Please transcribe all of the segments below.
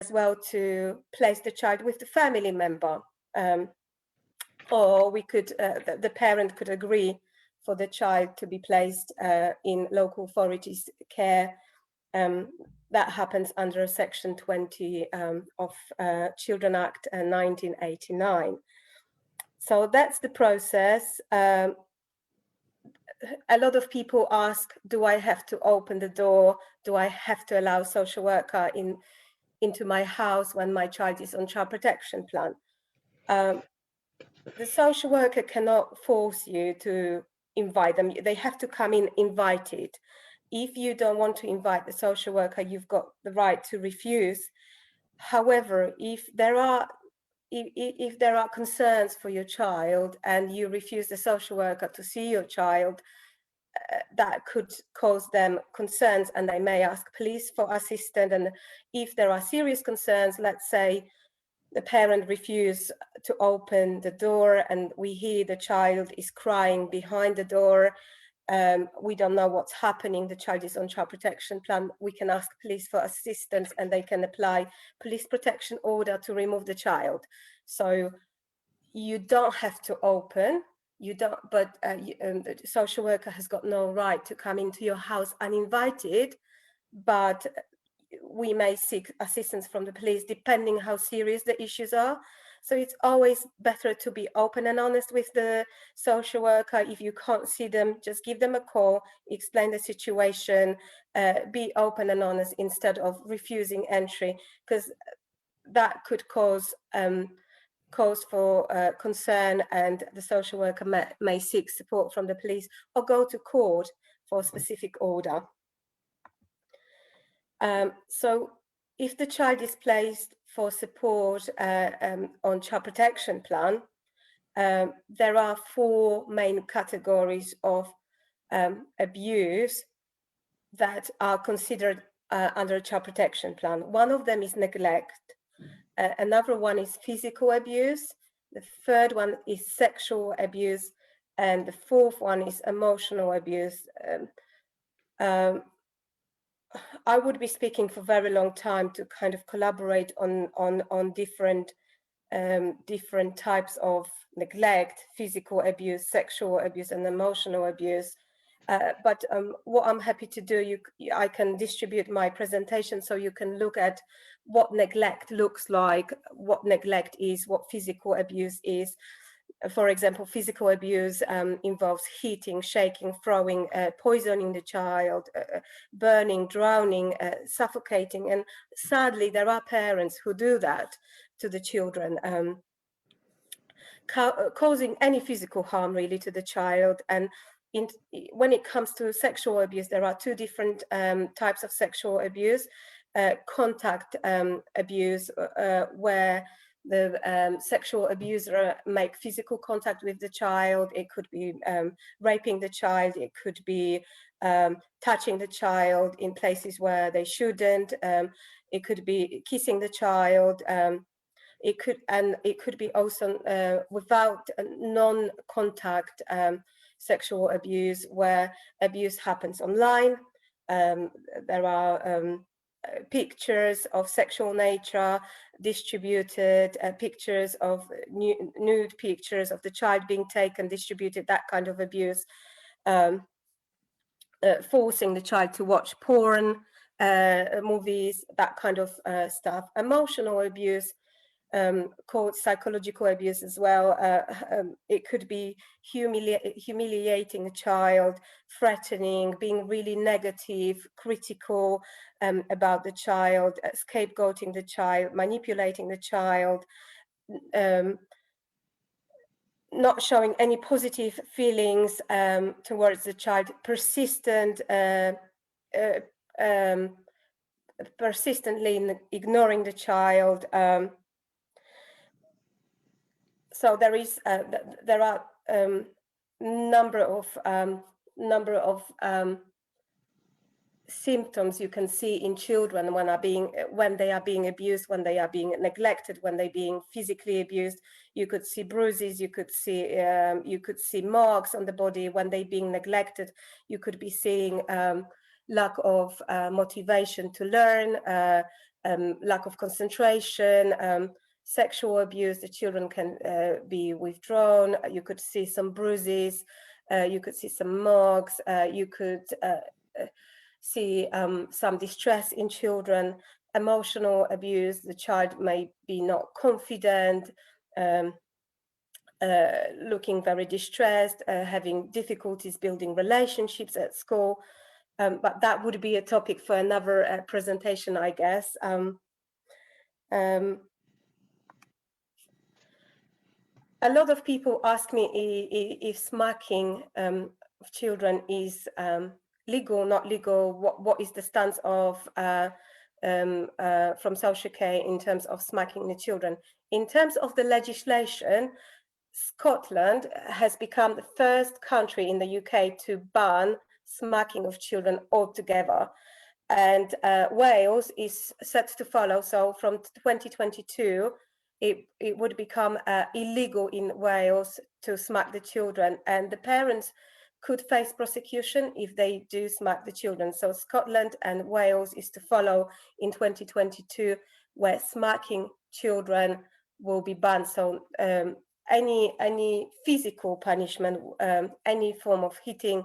as well to place the child with the family member, or we could the parent could agree for the child to be placed in local authorities' care. That happens under Section 20 of Children Act 1989. So that's the process. A lot of people ask, do I have to open the door? Do I have to allow social worker into my house when my child is on child protection plan? The social worker cannot force you to invite them. They have to come in invited. If you don't want to invite the social worker, you've got the right to refuse. However, if there are concerns for your child and you refuse the social worker to see your child, that could cause them concerns, and they may ask police for assistance. And if there are serious concerns, let's say the parent refuses to open the door and we hear the child is crying behind the door, we don't know what's happening, the child is on child protection plan, we can ask police for assistance and they can apply police protection order to remove the child. So you don't have to open, but the social worker has got no right to come into your house uninvited, but we may seek assistance from the police depending how serious the issues are. So it's always better to be open and honest with the social worker. If you can't see them, just give them a call, explain the situation, be open and honest instead of refusing entry, because that could cause for concern, and the social worker may seek support from the police or go to court for a specific order. So if the child is placed for support on child protection plan, there are 4 main categories of abuse that are considered under a child protection plan. One of them is neglect. Another one is physical abuse. The third one is sexual abuse. And the fourth one is emotional abuse. I would be speaking for a very long time to kind of collaborate on different types of neglect, physical abuse, sexual abuse, and emotional abuse. But what I'm happy to do, I can distribute my presentation so you can look at what neglect looks like, what neglect is, what physical abuse is. For example, physical abuse involves hitting, shaking, throwing, poisoning the child, burning, drowning, suffocating. And sadly, there are parents who do that to the children, causing any physical harm really to the child. And when it comes to sexual abuse, there are 2 different types of sexual abuse. Contact abuse, where the sexual abuser make physical contact with the child. It could be raping the child. It could be touching the child in places where they shouldn't. It could be kissing the child. It could be also without non-contact sexual abuse, where abuse happens online. There are pictures of sexual nature distributed, pictures of nude pictures of the child being taken, distributed, that kind of abuse. Forcing the child to watch porn, movies, that kind of stuff. Emotional abuse, called psychological abuse as well. It could be humiliating a child, threatening, being really negative, critical about the child, scapegoating the child, manipulating the child, not showing any positive feelings towards the child, persistently ignoring the child. So there are number of symptoms you can see in children when they are being abused, when they are being neglected, when they're being physically abused. You could see bruises, you could see marks on the body. When they're being neglected, you could be seeing lack of motivation to learn, lack of concentration, sexual abuse. The children can be withdrawn. You could see some bruises. You could see some marks. You could see some distress in children. Emotional abuse. The child may be not confident, looking very distressed, having difficulties building relationships at school. But that would be a topic for another presentation, I guess. A lot of people ask me if smacking of children is legal, not legal. What is the stance of from social care in terms of smacking the children? In terms of the legislation, Scotland has become the first country in the UK to ban smacking of children altogether. And Wales is set to follow. So from 2022, it would become illegal in Wales to smack the children, and the parents could face prosecution if they do smack the children. So Scotland and Wales is to follow in 2022, where smacking children will be banned. So any physical punishment, any form of hitting,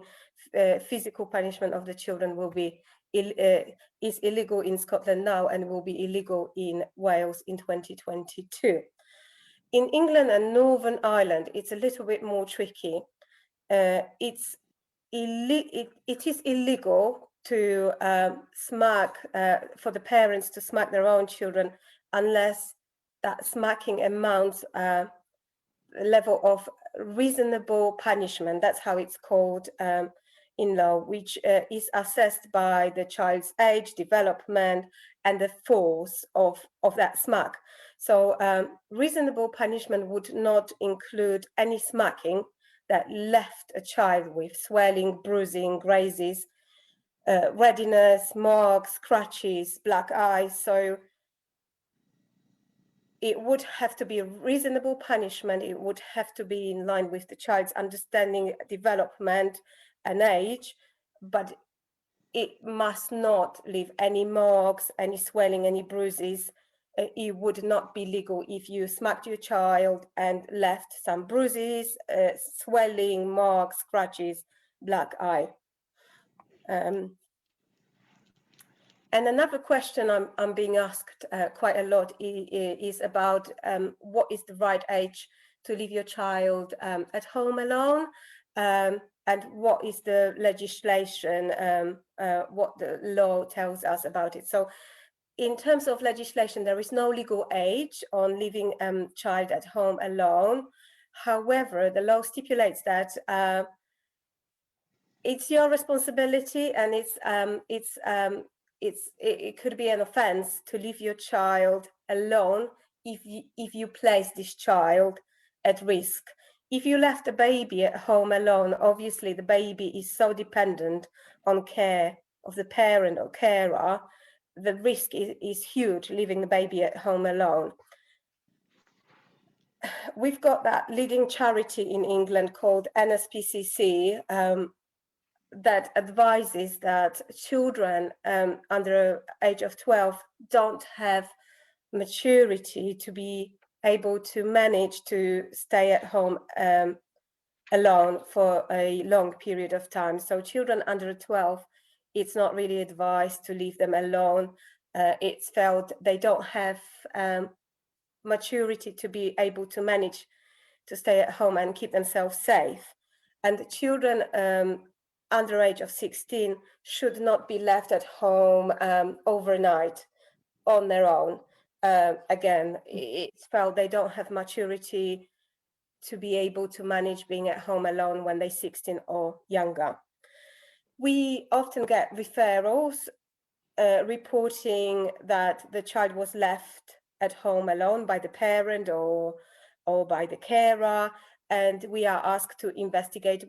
physical punishment of the children will be is illegal in Scotland now and will be illegal in Wales in 2022. In England and Northern Ireland, it's a little bit more tricky. It is illegal to smack, for the parents to smack their own children, unless that smacking amounts level of reasonable punishment. That's how it's called in law, which is assessed by the child's age, development, and the force of that smack. So reasonable punishment would not include any smacking that left a child with swelling, bruising, grazes, redness, marks, scratches, black eyes. So it would have to be a reasonable punishment. It would have to be in line with the child's understanding, development, and age, but it must not leave any marks, any swelling, any bruises. It would not be legal if you smacked your child and left some bruises, swelling, marks, scratches, black eye. And another question I'm being asked quite a lot is about what is the right age to leave your child at home alone, and what is the legislation, what the law tells us about it. So in terms of legislation, there is no legal age on leaving child at home alone. However, the law stipulates that it's your responsibility, and it could be an offense to leave your child alone if you place this child at risk. If you left a baby at home alone, obviously the baby is so dependent on care of the parent or carer, the risk is huge leaving the baby at home alone. We've got that leading charity in England called NSPCC, that advises that children under age of 12 don't have maturity to be able to manage to stay at home alone for a long period of time. So children under 12, it's not really advised to leave them alone. It's felt they don't have maturity to be able to manage to stay at home and keep themselves safe. And the children under age of 16 should not be left at home overnight on their own. Again, it's felt they don't have maturity to be able to manage being at home alone when they're 16 or younger. We often get referrals reporting that the child was left at home alone by the parent or by the carer, and we are asked to investigate.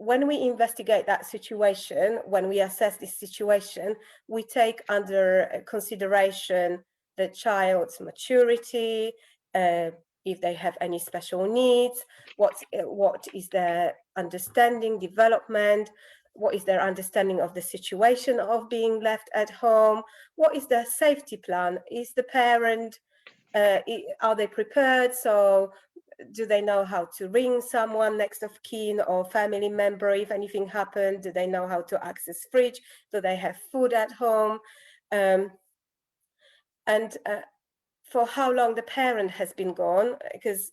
When we investigate that situation, when we assess this situation, we take under consideration the child's maturity, if they have any special needs, what is their understanding, development, what is their understanding of the situation of being left at home? What is their safety plan? Is the parent, are they prepared? So do they know how to ring someone next of kin or family member if anything happened? Do they know how to access fridge? Do they have food at home? And for how long the parent has been gone, because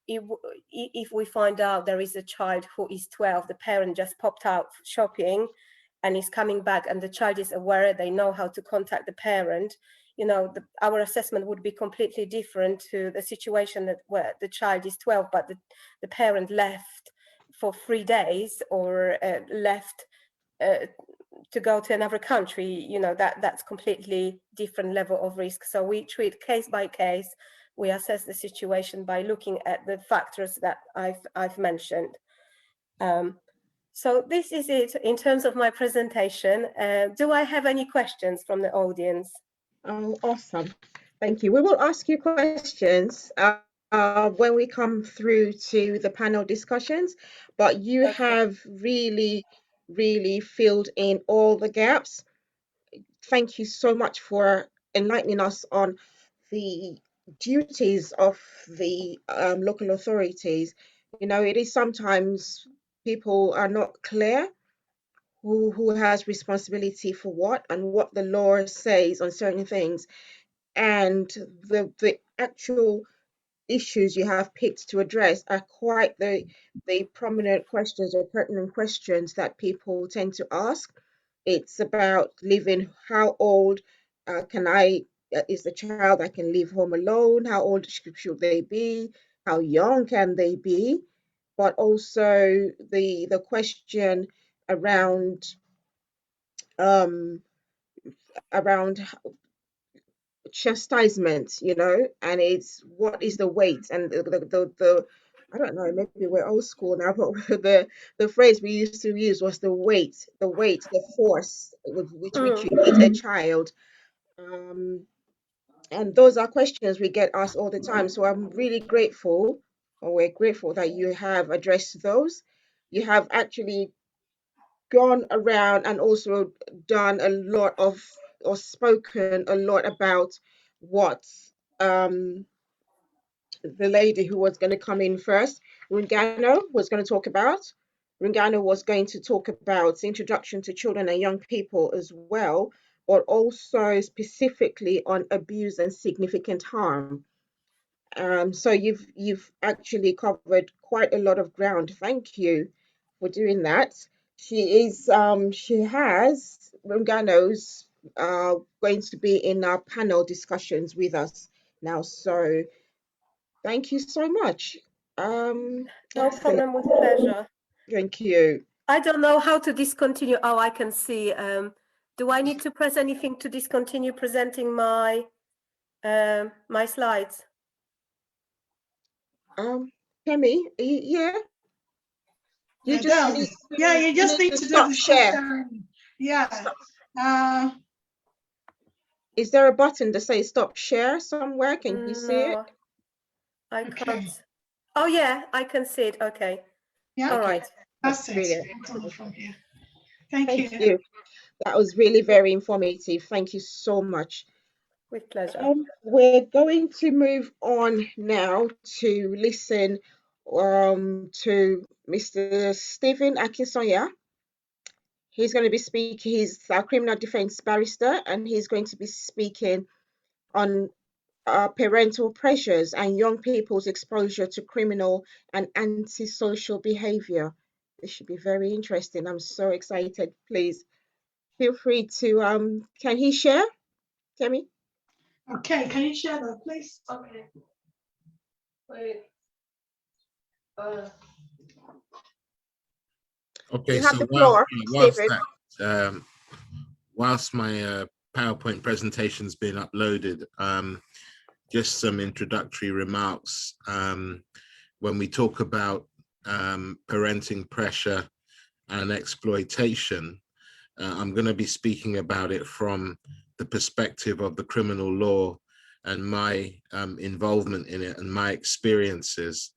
if we find out there is a child who is 12, the parent just popped out shopping and is coming back, and the child is aware, they know how to contact the parent, our assessment would be completely different to the situation where the child is 12 but the parent left for 3 days or left to go to another country. That's completely different level of risk. So we treat case by case. We assess the situation by looking at the factors that I've mentioned. So this is it in terms of my presentation. Do I have any questions from the audience? Oh, awesome. Thank you. We will ask you questions when we come through to the panel discussions, but you have really, really filled in all the gaps. Thank you so much for enlightening us on the duties of the local authorities. It is sometimes people are not clear who has responsibility for what and what the law says on certain things, and the actual issues you have picked to address are quite the prominent questions or pertinent questions that people tend to ask. It's about living, how old is the child that can live home alone? How old should they be? How young can they be? But also the question around um, around chastisement, and it's what is the weight and the I don't know, maybe we're old school now, but the phrase we used to use was the force with which you hit a child. And those are questions we get asked all the time. So I'm really grateful, or we're grateful that you have addressed those. You have actually gone around and also done a lot of, or spoken a lot about what um, the lady who was going to come in first, Rungano, was going to talk about. Rungano was going to talk about introduction to children and young people as well, but also specifically on abuse and significant harm. So you've actually covered quite a lot of ground. Thank you for doing that. She has Rungano's going to be in our panel discussions with us now. So thank you so much. No problem, with pleasure. Thank you. I don't know how to discontinue. Oh, I can see. Do I need to press anything to discontinue presenting my my slides? Kemi, yeah. You just need to, yeah, you just need to stop share. Yeah. Stop. Is there a button to say stop share somewhere? Can you see it? I can't. Oh yeah, I can see it. Okay. Yeah. All right. That's it. Brilliant. From here. Thank you. You. That was really very informative. Thank you so much. With pleasure. We're going to move on now to listen to Mr. Stephen Akinsanya. He's going to be speaking, he's a criminal defense barrister, and he's going to be speaking on parental pressures and young people's exposure to criminal and antisocial behavior. This should be very interesting. I'm so excited. Please feel free to, can he share, Kemi? Okay, can you share that, please? Okay. Wait. Okay, so whilst my PowerPoint presentation's been uploaded, just some introductory remarks. When we talk about parenting pressure and exploitation, I'm going to be speaking about it from the perspective of the criminal law and my involvement in it and my experiences.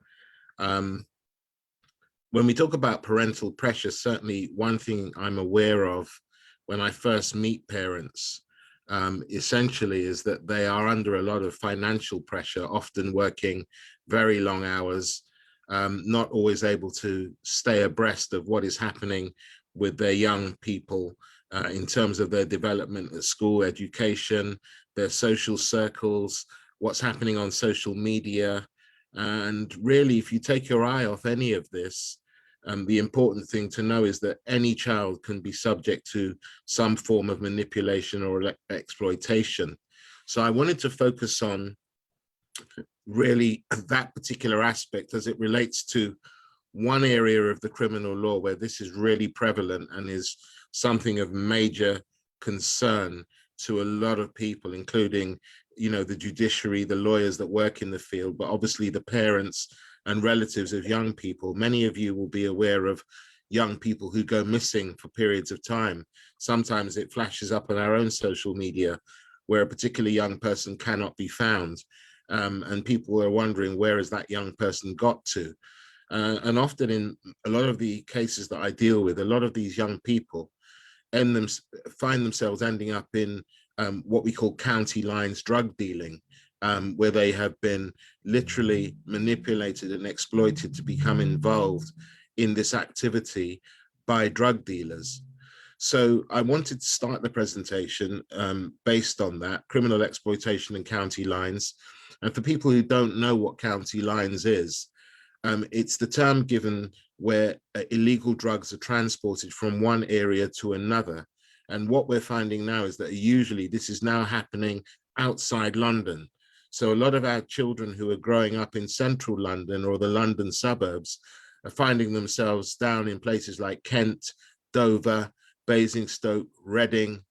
when we talk about parental pressure, certainly one thing I'm aware of when I first meet parents, essentially, is that they are under a lot of financial pressure, often working very long hours, not always able to stay abreast of what is happening with their young people in terms of their development at school, education, their social circles, what's happening on social media. And really, if you take your eye off any of this, the important thing to know is that any child can be subject to some form of manipulation or exploitation. So I wanted to focus on really that particular aspect as it relates to one area of the criminal law where this is really prevalent and is something of major concern to a lot of people, including, you know, the judiciary, the lawyers that work in the field, but obviously the parents and relatives of young people. Many of you will be aware of young people who go missing for periods of time. Sometimes it flashes up on our own social media where a particular young person cannot be found. And people are wondering, where has that young person got to? And often in a lot of the cases that I deal with, a lot of these young people find themselves ending up in what we call county lines drug dealing, where they have been literally manipulated and exploited to become involved in this activity by drug dealers. So I wanted to start the presentation based on that, criminal exploitation and county lines. And for people who don't know what county lines is, it's the term given where illegal drugs are transported from one area to another. And what we're finding now is that usually this is now happening outside London. So a lot of our children who are growing up in central London or the London suburbs are finding themselves down in places like Kent, Dover, Basingstoke, Reading,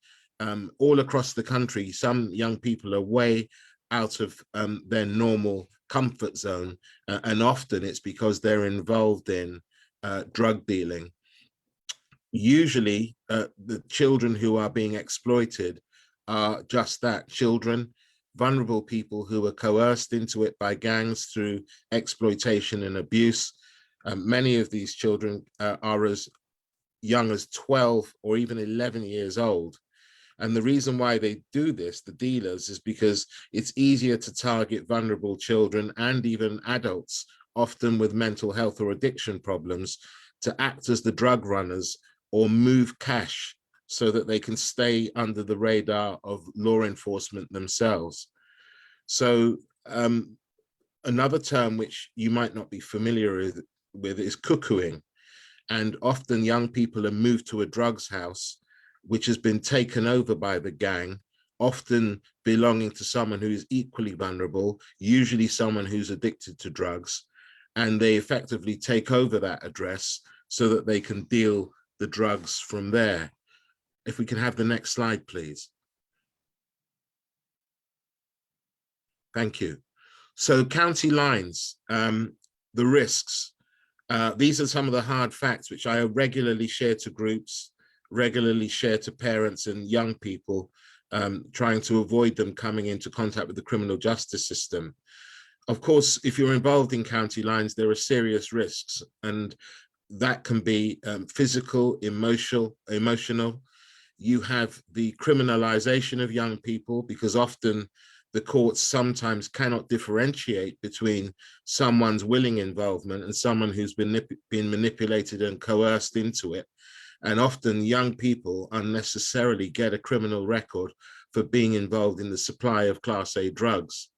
all across the country. Some young people are way out of their normal comfort zone, and often it's because they're involved in drug dealing. Usually the children who are being exploited are just that, children, vulnerable people who are coerced into it by gangs through exploitation and abuse. Many of these children are as young as 12 or even 11 years old. And the reason why they do this, the dealers, is because it's easier to target vulnerable children and even adults, often with mental health or addiction problems, to act as the drug runners or move cash so that they can stay under the radar of law enforcement themselves. So another term which you might not be familiar with is cuckooing. And often young people are moved to a drugs house which has been taken over by the gang, often belonging to someone who is equally vulnerable, usually someone who's addicted to drugs, and they effectively take over that address so that they can deal the drugs from there. If we can have the next slide, please. Thank you. So county lines, the risks. These are some of the hard facts which I regularly share to groups, regularly share to parents and young people, trying to avoid them coming into contact with the criminal justice system. Of course, if you're involved in county lines, there are serious risks, and that can be physical, emotional. You have the criminalization of young people, because often the courts sometimes cannot differentiate between someone's willing involvement and someone who's been manipulated and coerced into it. And often young people unnecessarily get a criminal record for being involved in the supply of Class A drugs.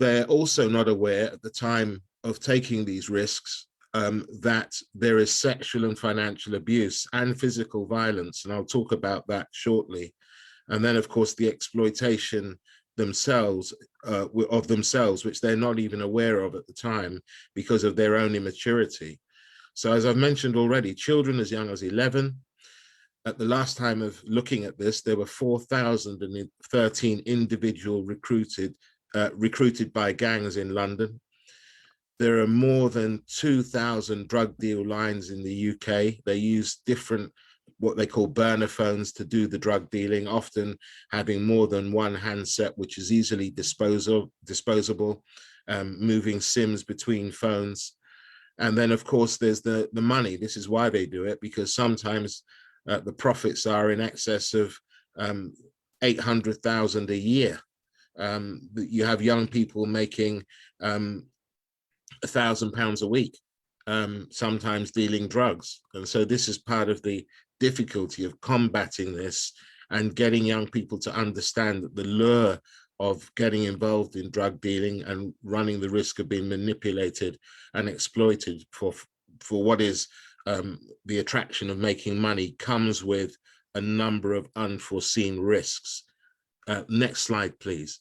They're also not aware at the time of taking these risks that there is sexual and financial abuse and physical violence, and I'll talk about that shortly. And then, of course, the exploitation themselves of themselves, which they're not even aware of at the time because of their own immaturity. So as I've mentioned already, children as young as 11. At the last time of looking at this, there were 4,013 individual recruited by gangs in London. There are more than 2,000 drug deal lines in the UK. They use different, what they call burner phones to do the drug dealing, often having more than one handset, which is easily disposable, moving SIMs between phones. And then, of course, there's the money. This is why they do it, because sometimes the profits are in excess of 800,000 a year. You have young people making £1,000 a week, sometimes dealing drugs. And so this is part of the difficulty of combating this and getting young people to understand that the lure of getting involved in drug dealing and running the risk of being manipulated and exploited for what is the attraction of making money comes with a number of unforeseen risks. Next slide, please.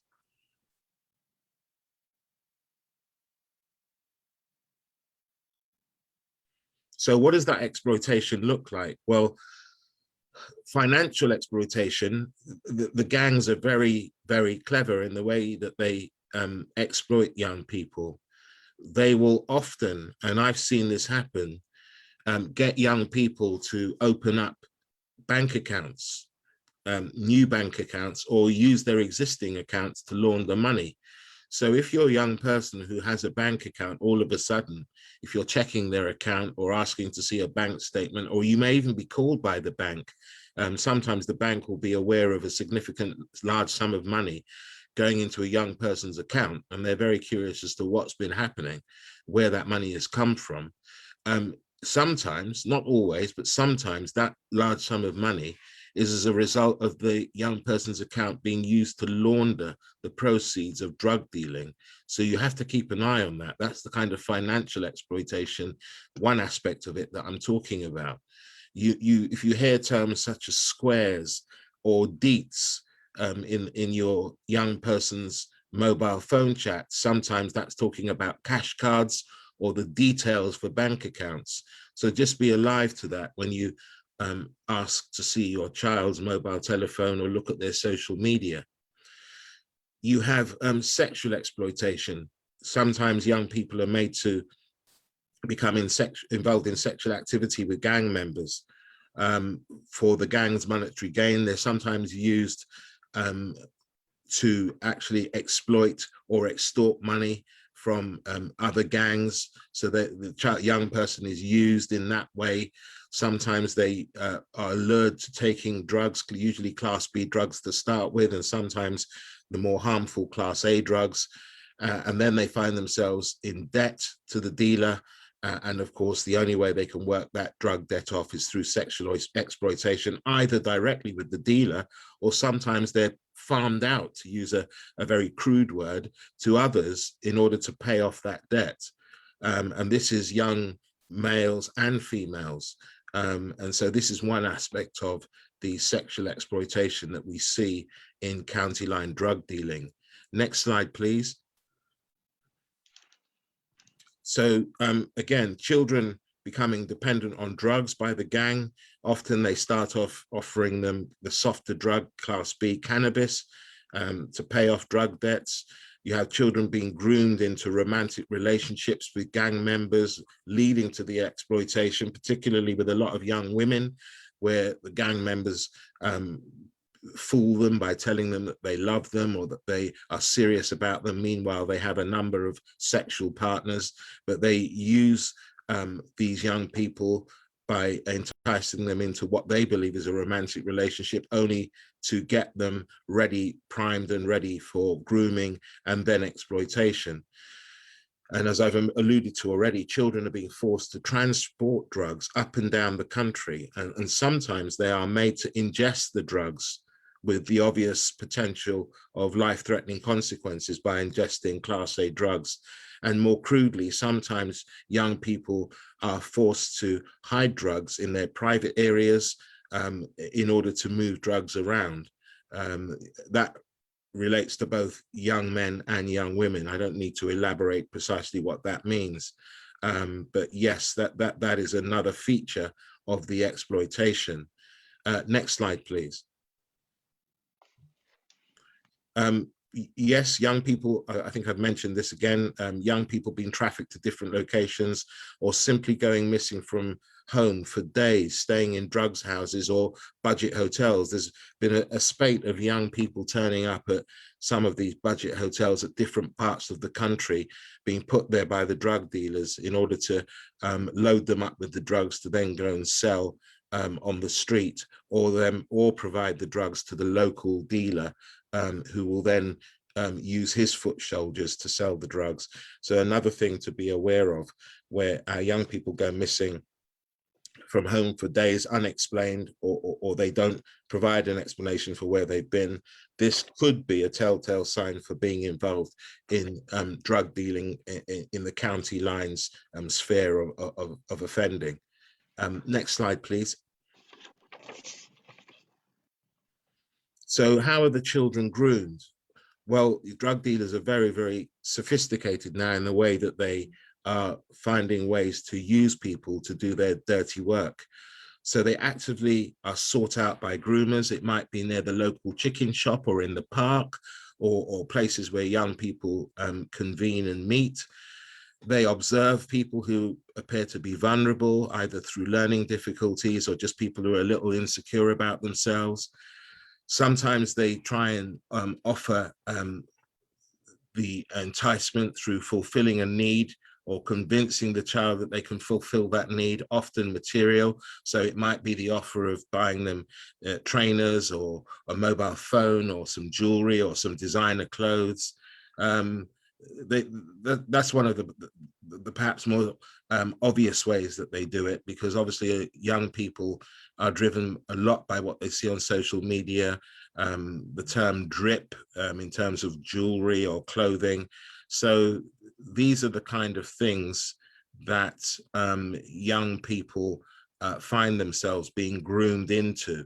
So what does that exploitation look like? Well, financial exploitation, the gangs are very, very clever in the way that they exploit young people. They will often, and I've seen this happen, get young people to open up bank accounts, new bank accounts, or use their existing accounts to launder money. So if you're a young person who has a bank account, all of a sudden, if you're checking their account or asking to see a bank statement, or you may even be called by the bank, sometimes the bank will be aware of a significant large sum of money going into a young person's account, and they're very curious as to what's been happening, where that money has come from. Sometimes, not always, but sometimes that large sum of money is as a result of the young person's account being used to launder the proceeds of drug dealing. So you have to keep an eye on that. That's the kind of financial exploitation, one aspect of it that I'm talking about. If you hear terms such as squares or deets in your young person's mobile phone chat, sometimes that's talking about cash cards or the details for bank accounts. So just be alive to that when you ask to see your child's mobile telephone or look at their social media. You have sexual exploitation. Sometimes young people are made to become involved in sexual activity with gang members for the gang's monetary gain. They're sometimes used to actually exploit or extort money from other gangs, so that the young person is used in that way. Sometimes they are lured to taking drugs, usually Class B drugs to start with, and sometimes the more harmful Class A drugs. And then they find themselves in debt to the dealer. And of course, the only way they can work that drug debt off is through sexual exploitation, either directly with the dealer, or sometimes they're farmed out, to use a very crude word, to others in order to pay off that debt. And this is young males and females. And so this is one aspect of the sexual exploitation that we see in county line drug dealing. Next slide, please. So again, children becoming dependent on drugs by the gang. Often they start off offering them the softer drug, Class B cannabis, to pay off drug debts. You have children being groomed into romantic relationships with gang members, leading to the exploitation, particularly with a lot of young women, where the gang members fool them by telling them that they love them or that they are serious about them. Meanwhile, they have a number of sexual partners, but they use these young people by enticing them into what they believe is a romantic relationship, only to get them ready, primed and ready for grooming and then exploitation. And as I've alluded to already, children are being forced to transport drugs up and down the country. And sometimes they are made to ingest the drugs with the obvious potential of life-threatening consequences by ingesting Class A drugs. And more crudely, sometimes young people are forced to hide drugs in their private areas in order to move drugs around. That relates to both young men and young women. I don't need to elaborate precisely what that means. But yes, that is another feature of the exploitation. Next slide, please. yes, young people, I think I've mentioned this again, young people being trafficked to different locations or simply going missing from home for days, staying in drugs houses or budget hotels. There's been a spate of young people turning up at some of these budget hotels at different parts of the country, being put there by the drug dealers in order to load them up with the drugs to then go and sell on the street, or provide the drugs to the local dealer, who will then use his foot soldiers to sell the drugs. So another thing to be aware of, where our young people go missing from home for days unexplained, or they don't provide an explanation for where they've been. This could be a telltale sign for being involved in drug dealing in the county lines sphere of offending. Next slide, please. So how are the children groomed? Well, drug dealers are very, very sophisticated now in the way that they are finding ways to use people to do their dirty work. So they actively are sought out by groomers. It might be near the local chicken shop or in the park, or places where young people convene and meet. They observe people who appear to be vulnerable, either through learning difficulties or just people who are a little insecure about themselves. Sometimes they try and offer the enticement through fulfilling a need or convincing the child that they can fulfill that need, often material. So it might be the offer of buying them trainers or a mobile phone or some jewelry or some designer clothes. That's one of the perhaps more obvious ways that they do it, because obviously young people are driven a lot by what they see on social media, the term drip in terms of jewelry or clothing. So these are the kind of things that young people find themselves being groomed into.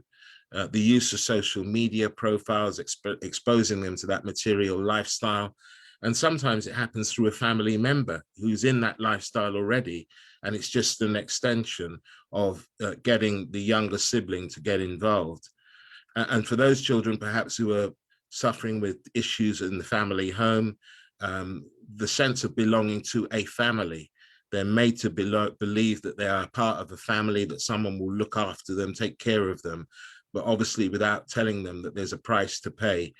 The use of social media profiles, exposing them to that material lifestyle. And sometimes it happens through a family member who's in that lifestyle already, and it's just an extension of getting the younger sibling to get involved. And for those children perhaps who are suffering with issues in the family home, the sense of belonging to a family, they're made to believe that they are part of a family, that someone will look after them, take care of them, but obviously without telling them that there's a price to pay,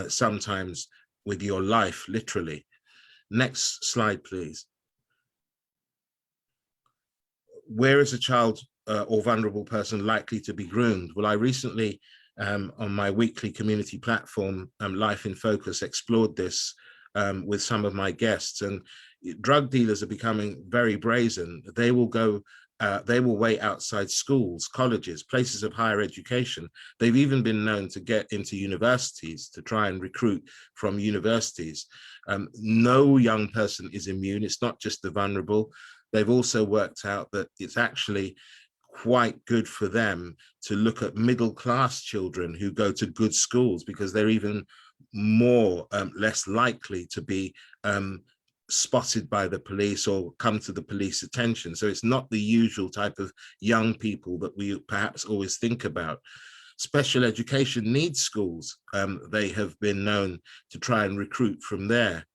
sometimes with your life, literally. Next slide, please. Where is a child or vulnerable person likely to be groomed? Well, I recently, on my weekly community platform, Life in Focus, explored this with some of my guests. And drug dealers are becoming very brazen. They will go, they will wait outside schools, colleges, places of higher education. They've even been known to get into universities to try and recruit from universities. No young person is immune. It's not just the vulnerable. They've also worked out that it's actually quite good for them to look at middle-class children who go to good schools, because they're even more less likely to be spotted by the police or come to the police attention. So it's not the usual type of young people that we perhaps always think about. Special education needs schools. They have been known to try and recruit from there.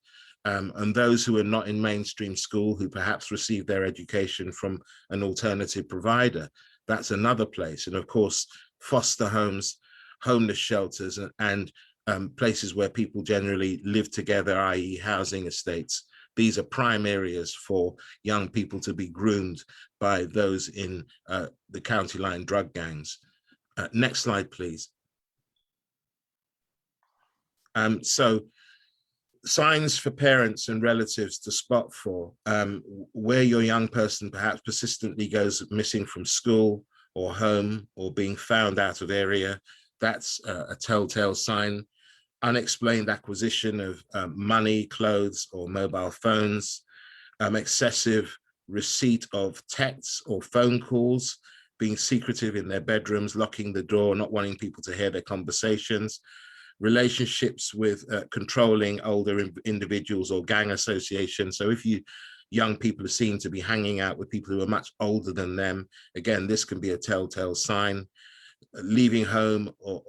And those who are not in mainstream school, who perhaps receive their education from an alternative provider, that's another place. And of course, foster homes, homeless shelters, and places where people generally live together, i.e. housing estates. These are prime areas for young people to be groomed by those in the county line drug gangs. Next slide, please. So signs for parents and relatives to spot for, where your young person perhaps persistently goes missing from school or home, or being found out of area. That's a telltale sign. Unexplained acquisition of money, clothes, or mobile phones, excessive receipt of texts or phone calls, being secretive in their bedrooms, locking the door, not wanting people to hear their conversations, relationships with controlling older individuals or gang associations. So if you young people are seen to be hanging out with people who are much older than them, again, this can be a telltale sign. Leaving home or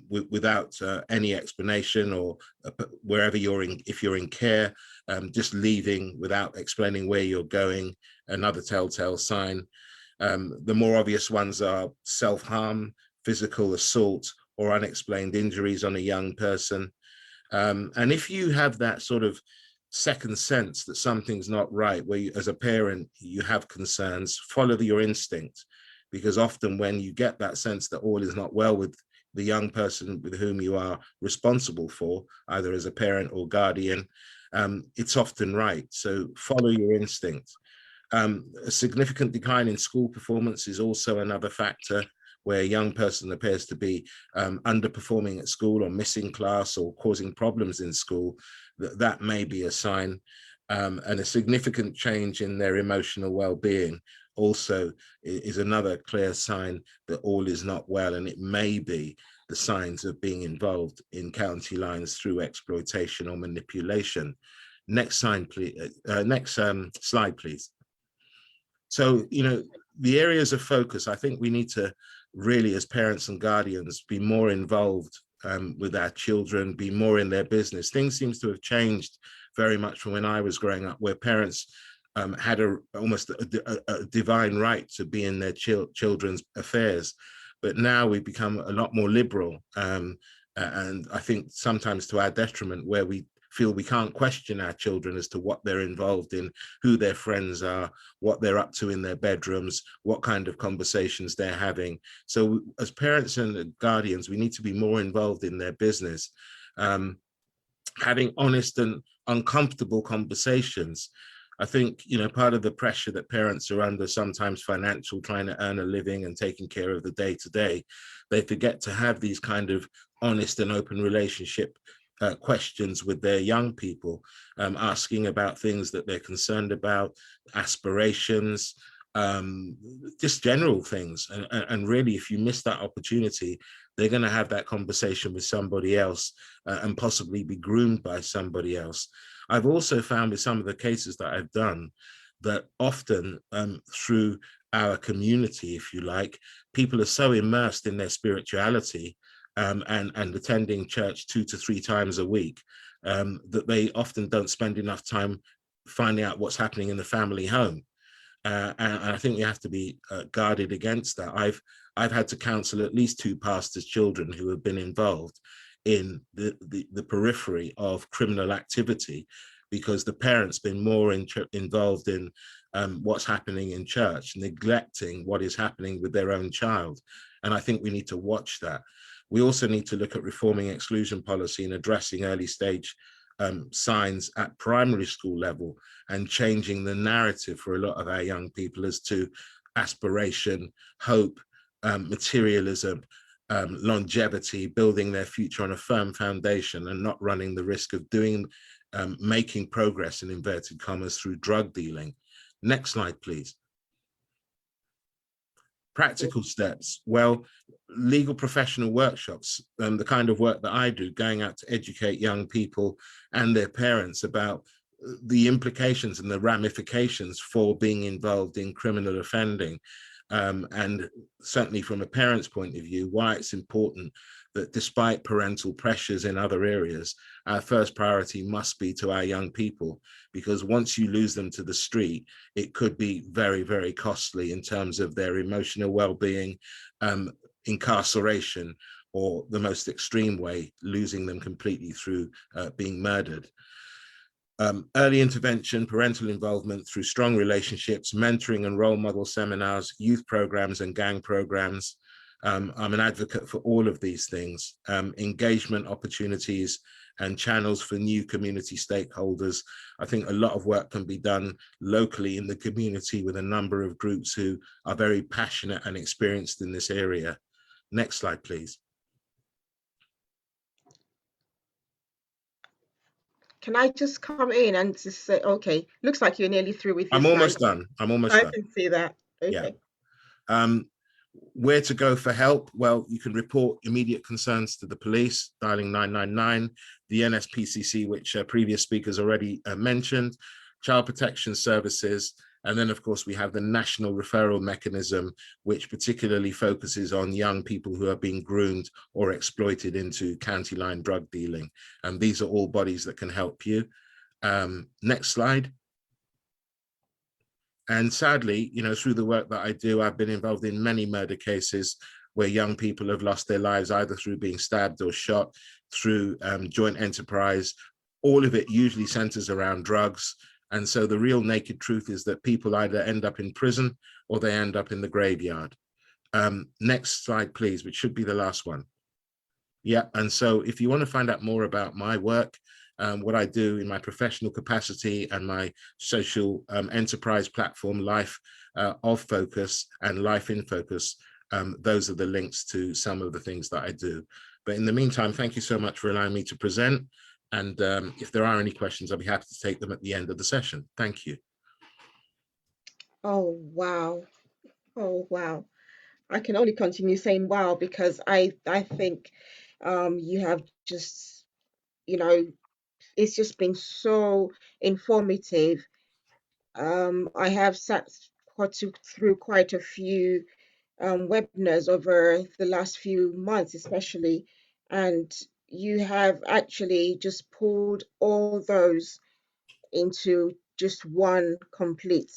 without any explanation, or wherever you're in, if you're in care, just leaving without explaining where you're going, another telltale sign. The more obvious ones are self-harm, physical assault, or unexplained injuries on a young person. And if you have that sort of second sense that something's not right, where you, as a parent, you have concerns, follow your instinct, because often when you get that sense that all is not well with the young person with whom you are responsible for, either as a parent or guardian, it's often right. So follow your instinct. A significant decline in school performance is also another factor, where a young person appears to be underperforming at school, or missing class, or causing problems in school. That may be a sign. And a significant change in their emotional well-being also is another clear sign that all is not well, and it may be the signs of being involved in county lines through exploitation or manipulation. Next slide, please. Slide, please. So, you know, the areas of focus, I think we need to really, as parents and guardians, be more involved with our children, be more in their business. Things seem to have changed very much from when I was growing up, where parents had almost a divine right to be in their children's affairs. But now we've become a lot more liberal, and I think sometimes to our detriment, where we feel we can't question our children as to what they're involved in, who their friends are, what they're up to in their bedrooms, what kind of conversations they're having. So as parents and guardians, we need to be more involved in their business, having honest and uncomfortable conversations. I think, you know, part of the pressure that parents are under, sometimes financial, trying to earn a living and taking care of the day-to-day, they forget to have these kind of honest and open relationship questions with their young people, asking about things that they're concerned about, aspirations, just general things. And really, if you miss that opportunity, they're going to have that conversation with somebody else, and possibly be groomed by somebody else. I've also found with some of the cases that I've done that often through our community, if you like, people are so immersed in their spirituality and attending church 2 to 3 times a week, that they often don't spend enough time finding out what's happening in the family home. And I think we have to be guarded against that. I've had to counsel at least 2 pastors' children who have been involved in the periphery of criminal activity, because the parents been more involved in what's happening in church, neglecting what is happening with their own child. And I think we need to watch that. We also need to look at reforming exclusion policy and addressing early stage signs at primary school level, and changing the narrative for a lot of our young people as to aspiration, hope, materialism, longevity, building their future on a firm foundation, and not running the risk of making progress in inverted commas through drug dealing. Next slide, please. Practical steps. Well, legal professional workshops, the kind of work that I do, going out to educate young people and their parents about the implications and the ramifications for being involved in criminal offending. And certainly from a parent's point of view, why it's important that despite parental pressures in other areas, our first priority must be to our young people, because once you lose them to the street, it could be very, very costly in terms of their emotional well-being, incarceration, or the most extreme way, losing them completely through being murdered. Early intervention, parental involvement through strong relationships, mentoring and role model seminars, youth programs and gang programs. I'm an advocate for all of these things. Engagement opportunities and channels for new community stakeholders. I think a lot of work can be done locally in the community with a number of groups who are very passionate and experienced in this area. Next slide, please. Can I just come in and just say, okay, looks like you're nearly through with your I'm almost slide. done. I'm almost I done. can see that. Okay. Yeah. Where to go for help? Well, you can report immediate concerns to the police, dialing 999, the NSPCC, which previous speakers already mentioned, child protection services, And then, of course, we have the national referral mechanism, which particularly focuses on young people who are being groomed or exploited into county line drug dealing. And these are all bodies that can help you. Next slide. And sadly, you know, through the work that I do, I've been involved in many murder cases where young people have lost their lives either through being stabbed or shot, through joint enterprise. All of it usually centers around drugs. And so the real naked truth is that people either end up in prison or they end up in the graveyard. Next slide, please, which should be the last one. Yeah, and so if you want to find out more about my work, what I do in my professional capacity and my social enterprise platform, Life of Focus and Life in Focus, those are the links to some of the things that I do. But in the meantime, thank you so much for allowing me to present. And if there are any questions, I'll be happy to take them at the end of the session. Thank you. Oh, wow. Oh, wow. I can only continue saying wow, because I think you have just, you know, it's just been so informative. I have sat through quite a few webinars over the last few months, especially, and you have actually just pulled all those into just one complete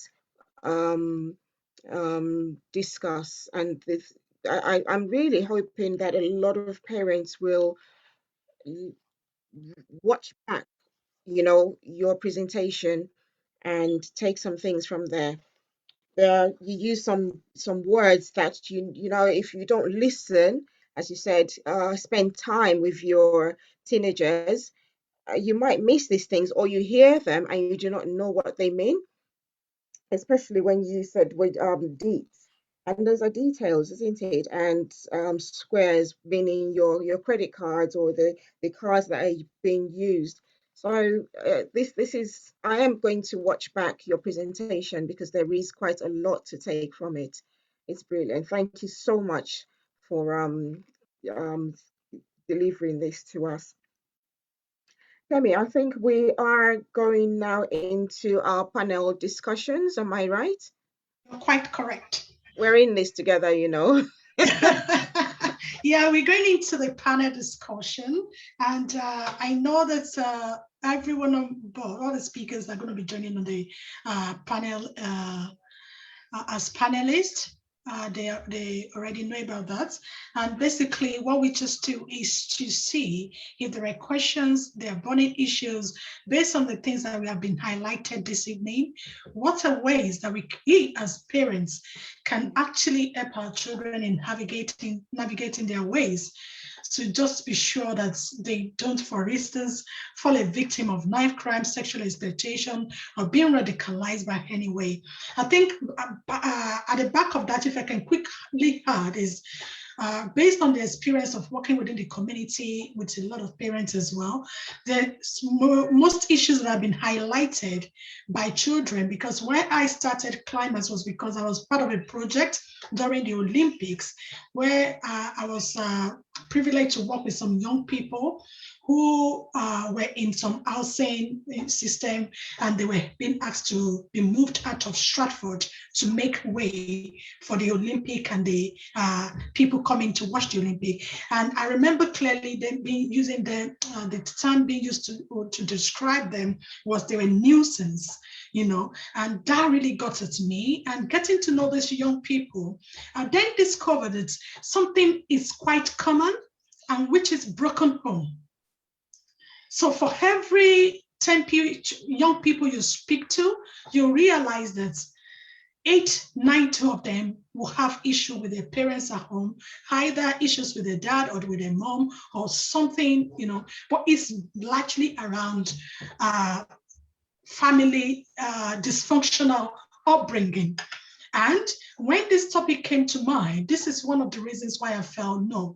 discuss. And this, I'm really hoping that a lot of parents will watch back, you know, your presentation and take some things from there. You use some words that you know, if you don't listen, as you said, spend time with your teenagers, you might miss these things, or you hear them and you do not know what they mean, especially when you said with deeds. And those are details, isn't it? And squares, meaning your credit cards or the cards that are being used. So this is, I am going to watch back your presentation because there is quite a lot to take from it. It's brilliant. Thank you so much for um, delivering this to us. Kemi, I think we are going now into our panel discussions. Am I right? You're quite correct. We're in this together, you know. Yeah, we're going into the panel discussion, and I know that everyone on board, all the speakers are going to be joining on the panel as panelists. They already know about that. And basically what we just do is to see if there are questions, there are burning issues based on the things that we have been highlighted this evening. What are ways that we as parents can actually help our children in navigating their ways, to just be sure that they don't, for instance, fall a victim of knife crime, sexual exploitation, or being radicalized by any way. I think at the back of that, if I can quickly add, is based on the experience of working within the community with a lot of parents as well, the most issues that have been highlighted by children, because when I started Climax was because I was part of a project during the Olympics where I was privileged to work with some young people who were in some housing system, and they were being asked to be moved out of Stratford to make way for the Olympic and the people coming to watch the Olympic. And I remember clearly them being using the term being used to describe them was they were nuisance, you know, and that really got at me. And getting to know these young people, I then discovered that something is quite common, and which is broken home. So for every 10 young people you speak to, you realize that 8, 9, 2 of them will have issue with their parents at home, either issues with their dad or with their mom or something, you know, but it's largely around family dysfunctional upbringing. And when this topic came to mind, this is one of the reasons why I felt no,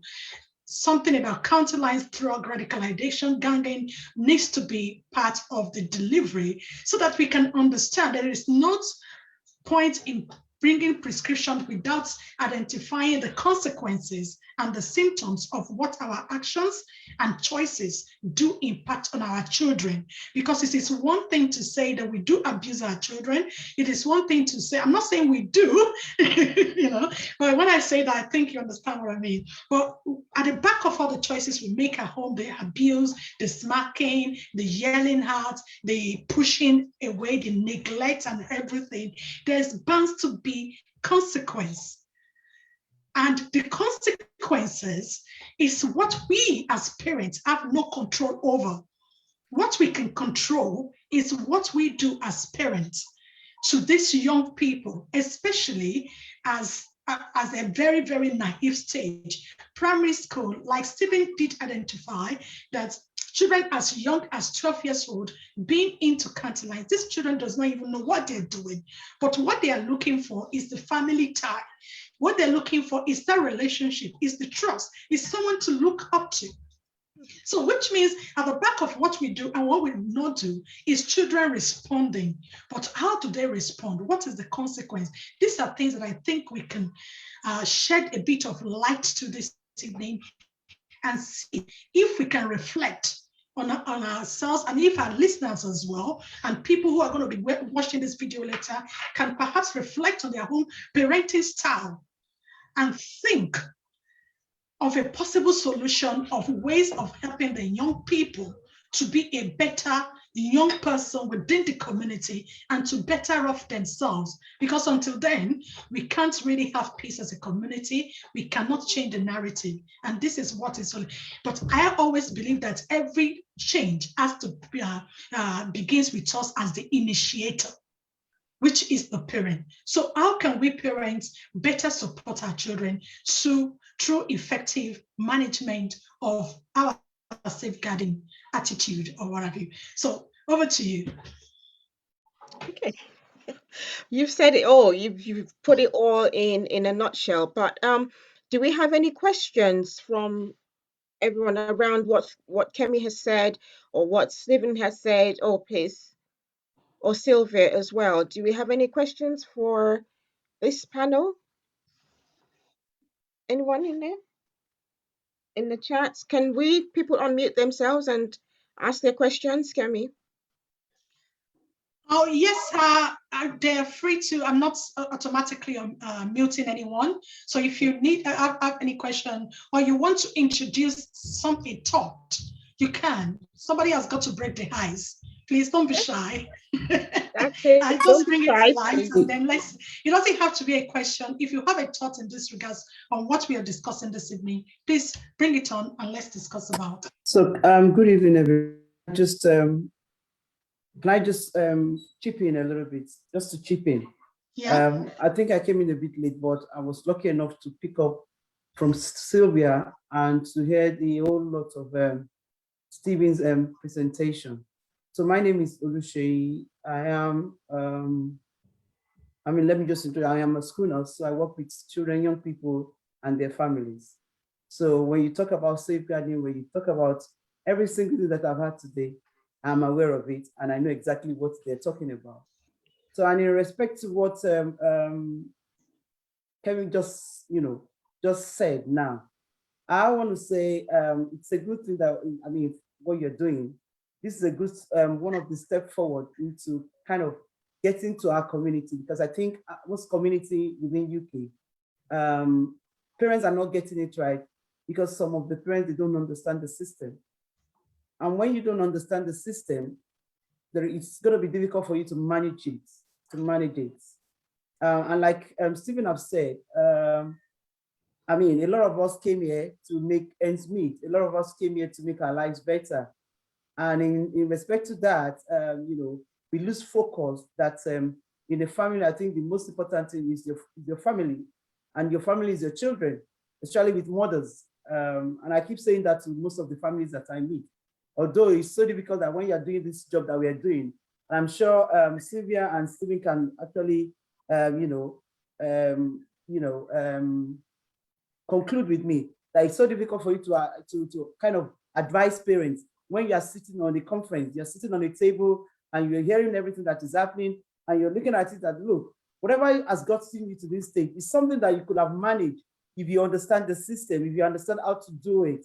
something about counterline drug radicalization, ganging needs to be part of the delivery so that we can understand that there is not point in bringing prescription without identifying the consequences and the symptoms of what our actions and choices do impact on our children. Because it is one thing to say that we do abuse our children. It is one thing to say, I'm not saying we do, you know, but when I say that, I think you understand what I mean. But at the back of all the choices we make at home, the abuse, the smacking, the yelling out, the pushing away, the neglect and everything, there's bound to be consequence. And the consequences is what we as parents have no control over. What we can control is what we do as parents to these young people, especially as a very, very naive stage. Primary school, like Stephen did identify that children as young as 12 years old being into cantonized, these children does not even know what they're doing. But what they are looking for is the family tie. What they're looking for is that relationship, is the trust, is someone to look up to. So which means at the back of what we do and what we not do is children responding. But how do they respond? What is the consequence? These are things that I think we can shed a bit of light to this evening and see if we can reflect on ourselves, and if our listeners as well, and people who are going to be watching this video later, can perhaps reflect on their own parenting style and think of a possible solution of ways of helping the young people to be a better young person within the community and to better off themselves. Because until then, we can't really have peace as a community. We cannot change the narrative. And this is what is, but I always believe that every change has to be, begins with us as the initiator, which is the parent. So how can we parents better support our children through effective management of our safeguarding attitude or what have you? So over to you. Okay. You've said it all. You've put it all in a nutshell. But do we have any questions from everyone around what Kemi has said or what Stephen has said? Oh, please. Or Sylvia as well. Do we have any questions for this panel? Anyone in there? In the chats? Can people unmute themselves and ask their questions, Kemi? Oh, yes, they're free to. I'm not automatically muting anyone. So if you need have any question or you want to introduce a thought, you can. Somebody has got to break the ice. Please don't be shy. That's it. And Don't just be bring it shy, to light, please. and then it doesn't have to be a question. If you have a thought in this regards on what we are discussing this evening, please bring it on and let's discuss about it. So good evening, everyone. Can I just chip in a little bit, just to chip in? Yeah. I think I came in a bit late, but I was lucky enough to pick up from Sylvia and to hear the whole lot of Stephen's presentation. So my name is Oluseyi. Let me just introduce, I am a school nurse, so I work with children, young people, and their families. So when you talk about safeguarding, when you talk about every single thing that I've had today, I'm aware of it, and I know exactly what they're talking about. So, and in respect to what Kevin just said now, I want to say it's a good thing that, what you're doing. This is a good, one of the steps forward into kind of getting to our community, because I think most community within UK, parents are not getting it right because some of the parents, they don't understand the system. And when you don't understand the system, it's going to be difficult for you to manage it. And like Stephen have said, a lot of us came here to make ends meet. A lot of us came here to make our lives better. And in respect to that, we lose focus that in a family, I think the most important thing is your family, and your family is your children, especially with mothers. And I keep saying that to most of the families that I meet. Although it's so difficult that when you're doing this job that we are doing, and I'm sure Sylvia and Stephen can actually, conclude with me that it's so difficult for you to kind of advise parents when you are sitting on the conference, you're sitting on a table and you're hearing everything that is happening, and you're looking at it that, look, whatever has gotten you to this stage is something that you could have managed if you understand the system, if you understand how to do it.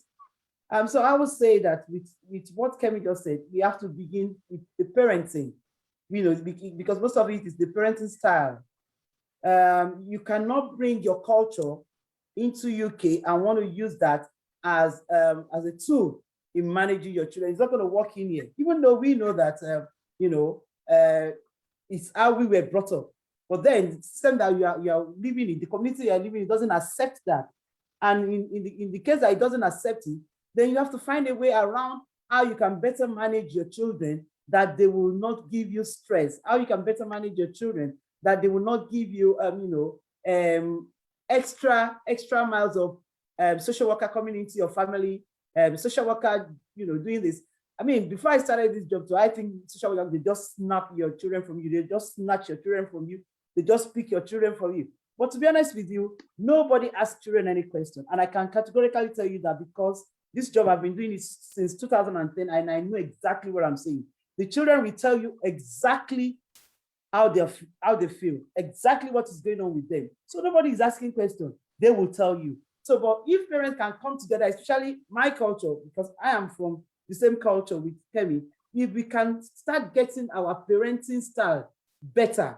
So I would say that with what Kemi just said, we have to begin with the parenting, because most of it is the parenting style. You cannot bring your culture into UK and want to use that as a tool in managing your children. It's not going to work in here, even though we know that it's how we were brought up. But then the system that you are living in, the community you are living in, doesn't accept that. And in the case that it doesn't accept it, then you have to find a way around how you can better manage your children, that they will not give you stress, how you can better manage your children, that they will not give you, extra miles of social worker community or family, social worker, doing this. I mean, before I started this job, I think social workers, they just snap your children from you. They just snatch your children from you. They just pick your children from you. But to be honest with you, nobody asks children any question. And I can categorically tell you that because this job, I've been doing it since 2010, and I know exactly what I'm saying. The children will tell you exactly how they feel, exactly what is going on with them. So nobody is asking questions. They will tell you. So, but if parents can come together, especially my culture, because I am from the same culture with Kemi, if we can start getting our parenting style better,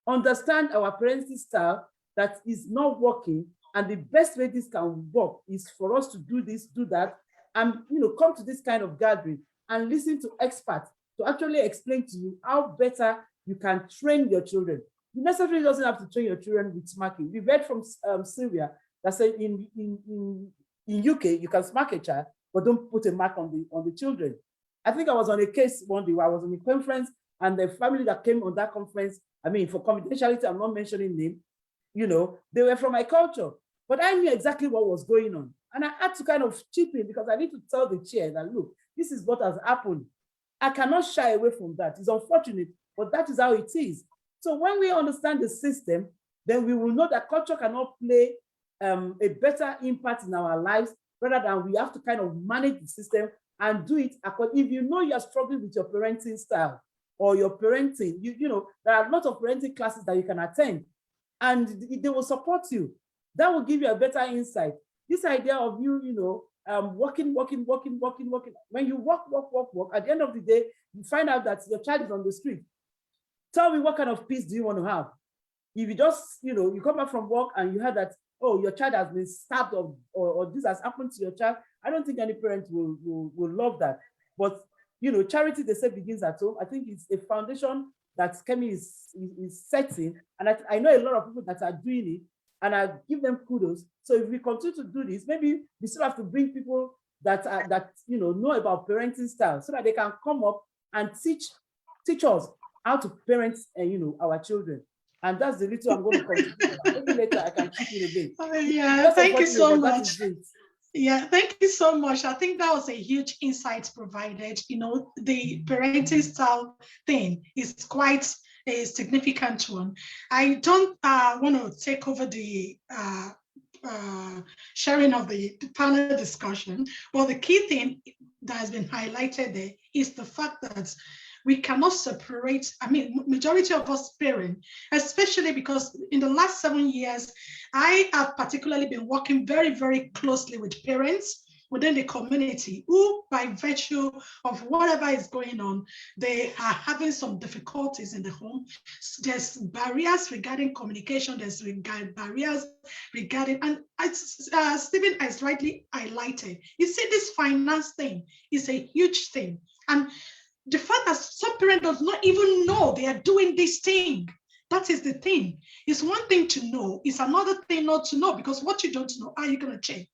understand our parenting style that is not working, and the best way this can work is for us to do this, do that, and come to this kind of gathering and listen to experts to actually explain to you how better you can train your children. You necessarily doesn't have to train your children with smacking. We've heard from Sylvia that said in UK you can smack a child, but don't put a mark on the children. I think I was on a case one day where I was on a conference, and the family that came on that conference, I mean, for confidentiality, I'm not mentioning name, they were from my culture, but I knew exactly what was going on. And I had to kind of chip in because I need to tell the chair that, look, this is what has happened. I cannot shy away from that. It's unfortunate, but that is how it is. So when we understand the system, then we will know that culture cannot play a better impact in our lives, rather than we have to kind of manage the system and do it according. If you know you're struggling with your parenting style or your parenting, there are a lot of parenting classes that you can attend, and they will support you. That will give you a better insight. This idea of working. When you work, at the end of the day, you find out that your child is on the street. Tell me, what kind of peace do you want to have? If you just, you come back from work and you heard that, oh, your child has been stabbed or this has happened to your child, I don't think any parent will love that. But, charity, they say, begins at home. I think it's a foundation that Kemi is setting. And I know a lot of people that are doing it, and I give them kudos. So if we continue to do this, maybe we still have to bring people that know about parenting style, so that they can come up and teach us how to parent our children. And that's the little I'm going to contribute. Maybe later I can chip in a bit. Yeah, thank you so much. Yeah, thank you so much. I think that was a huge insight provided. The parenting style thing is quite a significant one. I don't want to take over the sharing of the panel discussion. Well, the key thing that has been highlighted there is the fact that we cannot separate, majority of us parents, especially because in the last 7 years, I have particularly been working very, very closely with parents within the community who, by virtue of whatever is going on, they are having some difficulties in the home. There's barriers regarding communication, there's barriers regarding, and Stephen has rightly highlighted, you see, this finance thing is a huge thing. And the fact that some parent does not even know they are doing this thing, that is the thing. It's one thing to know, it's another thing not to know, because what you don't know, how are you going to change?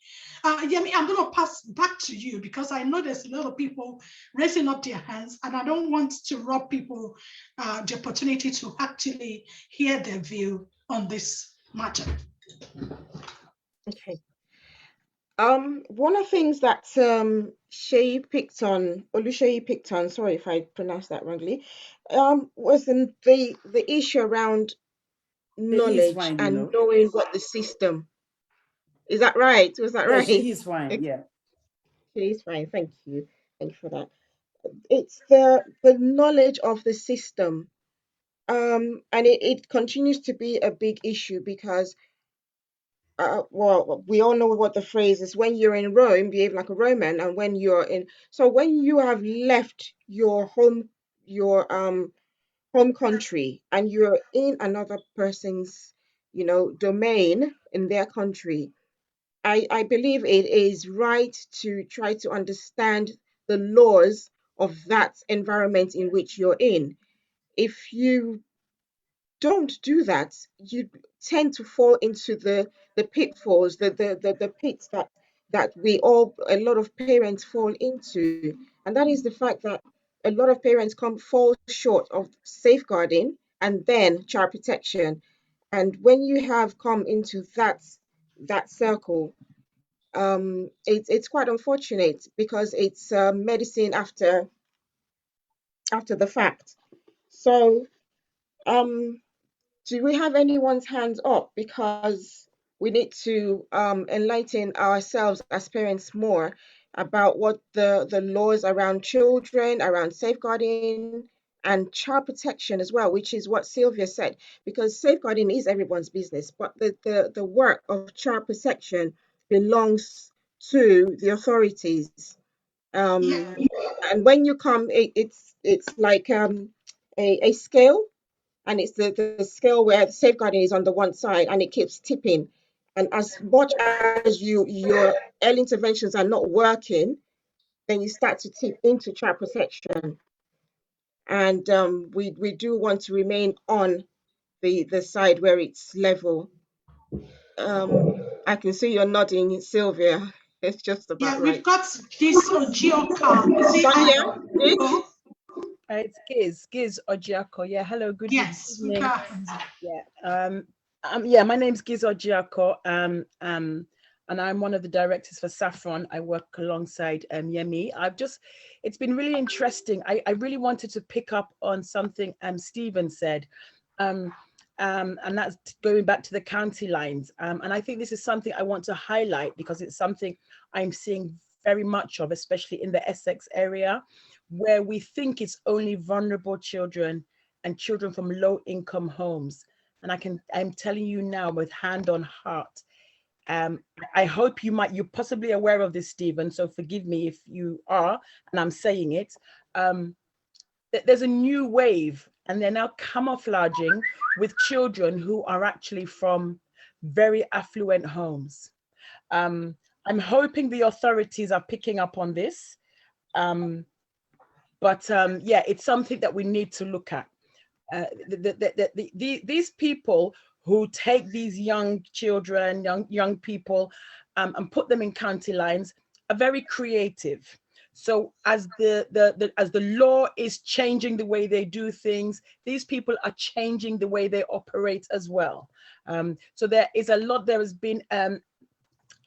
Yemi, I'm going to pass back to you because I know there's a lot of people raising up their hands, and I don't want to rob people the opportunity to actually hear their view on this matter. Okay. One of the things that Oluseyi picked on, sorry if I pronounced that wrongly, was the issue around knowledge fine, and knowing what the system. Is that right? Was that right? She is fine, yeah. She is fine, thank you. Thank you for that. It's the knowledge of the system. And it continues to be a big issue because well, we all know what the phrase is: when you're in Rome, behave like a Roman. And when you're in, so when you have left your home country and you're in another person's, domain in their country, I believe it is right to try to understand the laws of that environment in which you're in. If you don't do that, you tend to fall into the pitfalls, the pits that a lot of parents fall into. And that is the fact that a lot of parents fall short of safeguarding and then child protection. And when you have come into that circle, it's quite unfortunate because it's medicine after the fact. So um do we have anyone's hands up? Because we need to enlighten ourselves as parents more about what the laws around children, around safeguarding and child protection as well, which is what Sylvia said, because safeguarding is everyone's business, but the work of child protection belongs to the authorities. Yeah, And when you come, it's like a scale, and it's the scale where the safeguarding is on the one side and it keeps tipping. And as much as your early interventions are not working, then you start to tip into child protection. And we do want to remain on the side where it's level. I can see you're nodding, Sylvia. It's just yeah, about we've right. got this Ojioka. Is it Sonia, Dick? It's Giz Ojiako. Yeah, hello, good Yes, we evening. got. Yeah, yeah, my name's Giz Ojiako, and I'm one of the directors for Saffron. I work alongside Yemi. It's been really interesting. I really wanted to pick up on something Stephen said, and that's going back to the county lines. And I think this is something I want to highlight because it's something I'm seeing very much of, especially in the Essex area, where we think it's only vulnerable children and children from low income homes. And I'm telling you now with hand on heart, I hope you're possibly aware of this, Stephen, so forgive me if you are, and I'm saying it. There's a new wave and they're now camouflaging with children who are actually from very affluent homes. I'm hoping the authorities are picking up on this. But yeah, it's something that we need to look at. These people who take these young children, young people, and put them in county lines are very creative. So as the law is changing the way they do things, these people are changing the way they operate as well. So there has been a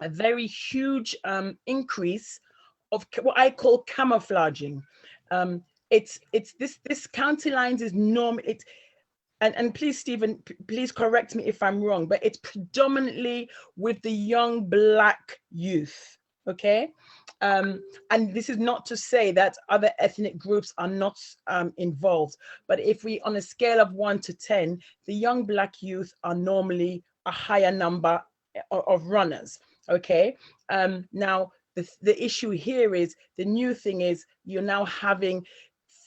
very huge increase of what I call camouflaging. It's this county lines is and please, Stephen, please correct me if I'm wrong, but it's predominantly with the young Black youth, okay? And this is not to say that other ethnic groups are not involved, but if we, on a scale of 1 to 10, the young Black youth are normally a higher number of runners, okay? Now, the issue here is, the new thing is, you're now having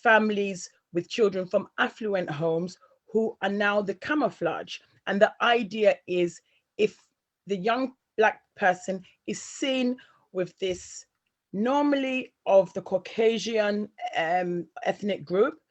families with children from affluent homes who are now the camouflage. And the idea is, if the young Black person is seen with this, normally of the Caucasian ethnic group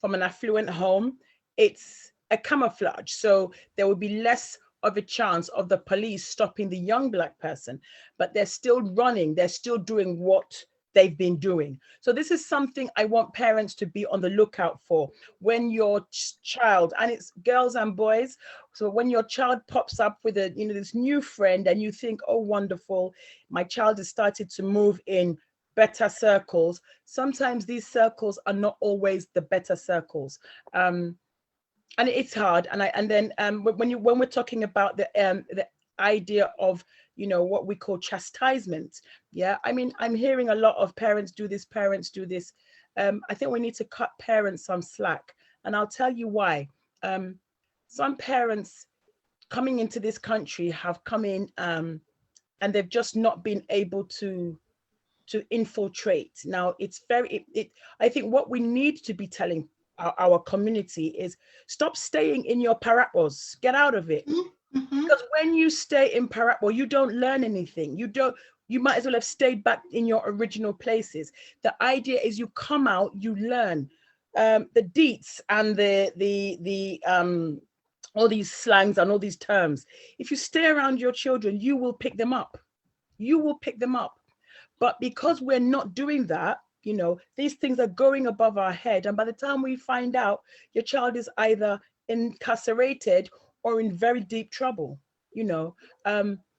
from an affluent home, it's a camouflage. So there will be less of a chance of the police stopping the young Black person, but they're still running, they're still doing what they've been doing. So this is something I want parents to be on the lookout for when your child, and it's girls and boys, so when your child pops up with this new friend and you think, oh, wonderful, my child has started to move in better circles. Sometimes these circles are not always the better circles. And it's hard. And then when we're talking about the idea of what we call chastisement, yeah, I mean, I'm hearing a lot of parents do this. I think we need to cut parents some slack, and I'll tell you why. Some parents coming into this country have come in and they've just not been able to infiltrate. Now it's very, I think what we need to be telling our community is stop staying in your parapos, get out of it. Mm-hmm. Because when you stay in parapo, you don't learn anything. You might as well have stayed back in your original places. The idea is you come out, you learn. The deets and the all these slangs and all these terms. If you stay around your children, you will pick them up. You will pick them up. But because we're not doing that, you know, these things are going above our head. And by the time we find out, your child is either incarcerated or in very deep trouble. You know,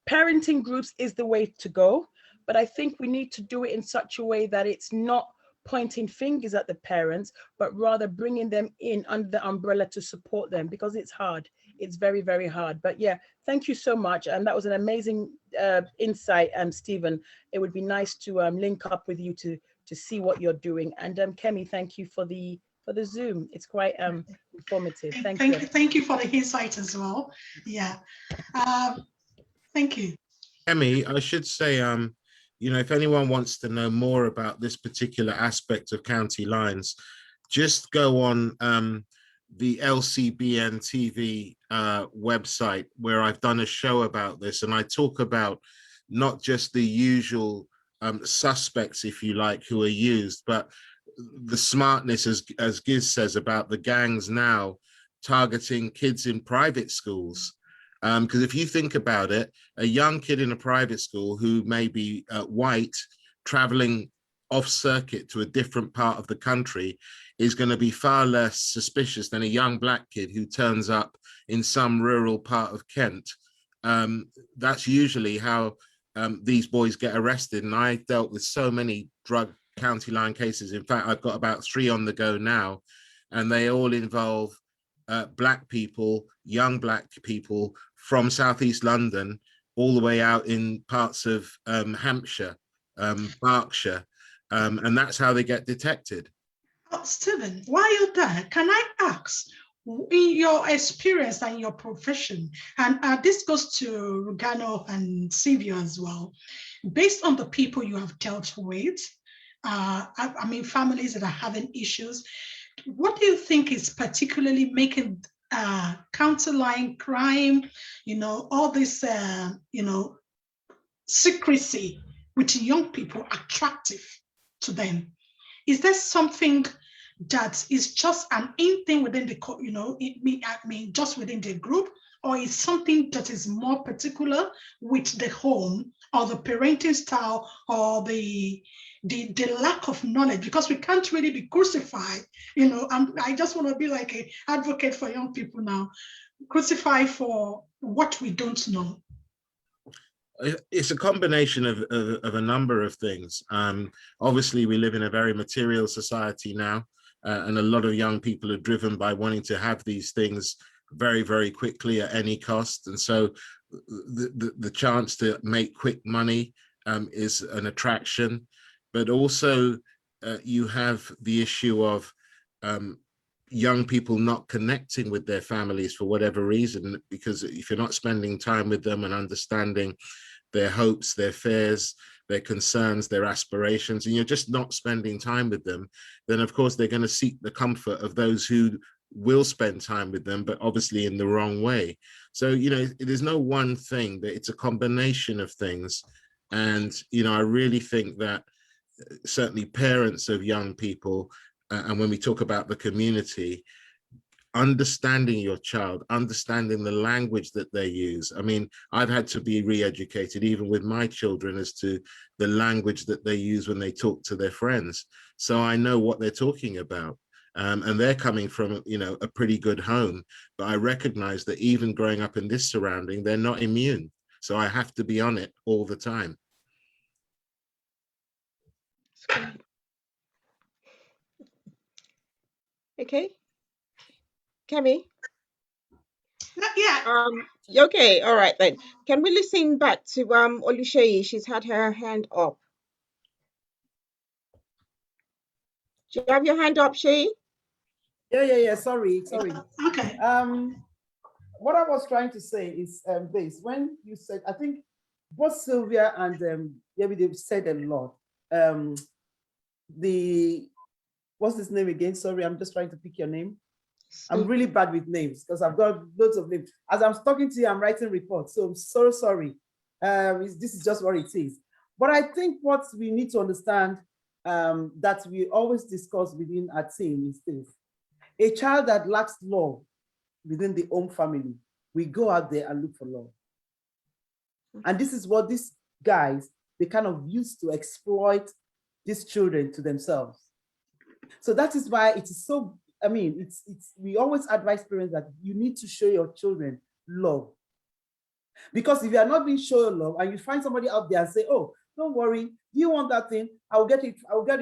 parenting groups is the way to go. But I think we need to do it in such a way that it's not pointing fingers at the parents, but rather bringing them in under the umbrella to support them, because it's hard. It's very, very hard. But yeah, thank you so much. And that was an amazing insight, Stephen. It would be nice to link up with you to see what you're doing. And Kemi, thank you for the Zoom. It's quite informative. Thank you. Thank you for the insight as well. Yeah. Thank you. Kemi, I should say, you know, if anyone wants to know more about this particular aspect of county lines, just go on the LCBN TV website, where I've done a show about this, and I talk about not just the usual suspects, if you like, who are used, but the smartness, as Giz says, about the gangs now targeting kids in private schools. Because if you think about it, a young kid in a private school who may be white, traveling off circuit to a different part of the country, is going to be far less suspicious than a young black kid who turns up in some rural part of Kent. That's usually how these boys get arrested. And I dealt with so many drug county line cases. In fact, I've got about 3 on the go now, and they all involve black people, young black people from Southeast London, all the way out in parts of Hampshire, Berkshire, and that's how they get detected. Stephen, while you're there, can I ask, in your experience and your profession, and this goes to Rugano and Silvia as well, based on the people you have dealt with, I mean, families that are having issues, what do you think is particularly making counter-line crime, you know, all this, you know, secrecy with young people attractive to them? Is there something that is just an in thing within the, you know, I mean, just within the group, or is something that is more particular with the home or the parenting style or the lack of knowledge? Because we can't really be crucified, you know. I just want to be like an advocate for young people now, crucified for what we don't know. It's a combination of a number of things. Obviously, we live in a very material society now, and a lot of young people are driven by wanting to have these things very, very quickly at any cost. And so the chance to make quick money is an attraction. But also you have the issue of young people not connecting with their families for whatever reason, because if you're not spending time with them and understanding their hopes, their fears, their concerns, their aspirations, and you're just not spending time with them, then of course they're going to seek the comfort of those who will spend time with them, but obviously in the wrong way. So, you know, there's no one thing, but it's a combination of things. And, you know, I really think that certainly parents of young people, and when we talk about the community, understanding your child, understanding the language that they use. I mean, I've had to be re-educated even with my children as to the language that they use when they talk to their friends. So I know what they're talking about. And they're coming from, you know, a pretty good home, but I recognize that even growing up in this surrounding, they're not immune. So I have to be on it all the time. Okay. Kemi? Yeah. Okay, all right then. Can we listen back to Oluseyi? She's had her hand up. Do you have your hand up, Sheyi? Yeah. Sorry. Okay. what I was trying to say is this. When you said, I think both Sylvia and Debbie, they've said a lot. What's his name again? Sorry, I'm just trying to pick your name. I'm really bad with names because I've got loads of names. As I'm talking to you, I'm writing reports. So I'm so sorry. This is just what it is. But I think what we need to understand that we always discuss within our team is this. A child that lacks love within the home family, we go out there and look for love. And this is what these guys, they kind of used to exploit these children to themselves. So that is why it is so, I mean, we always advise parents that you need to show your children love. Because if you are not being shown love and you find somebody out there and say, oh, don't worry, do you want that thing? I'll get it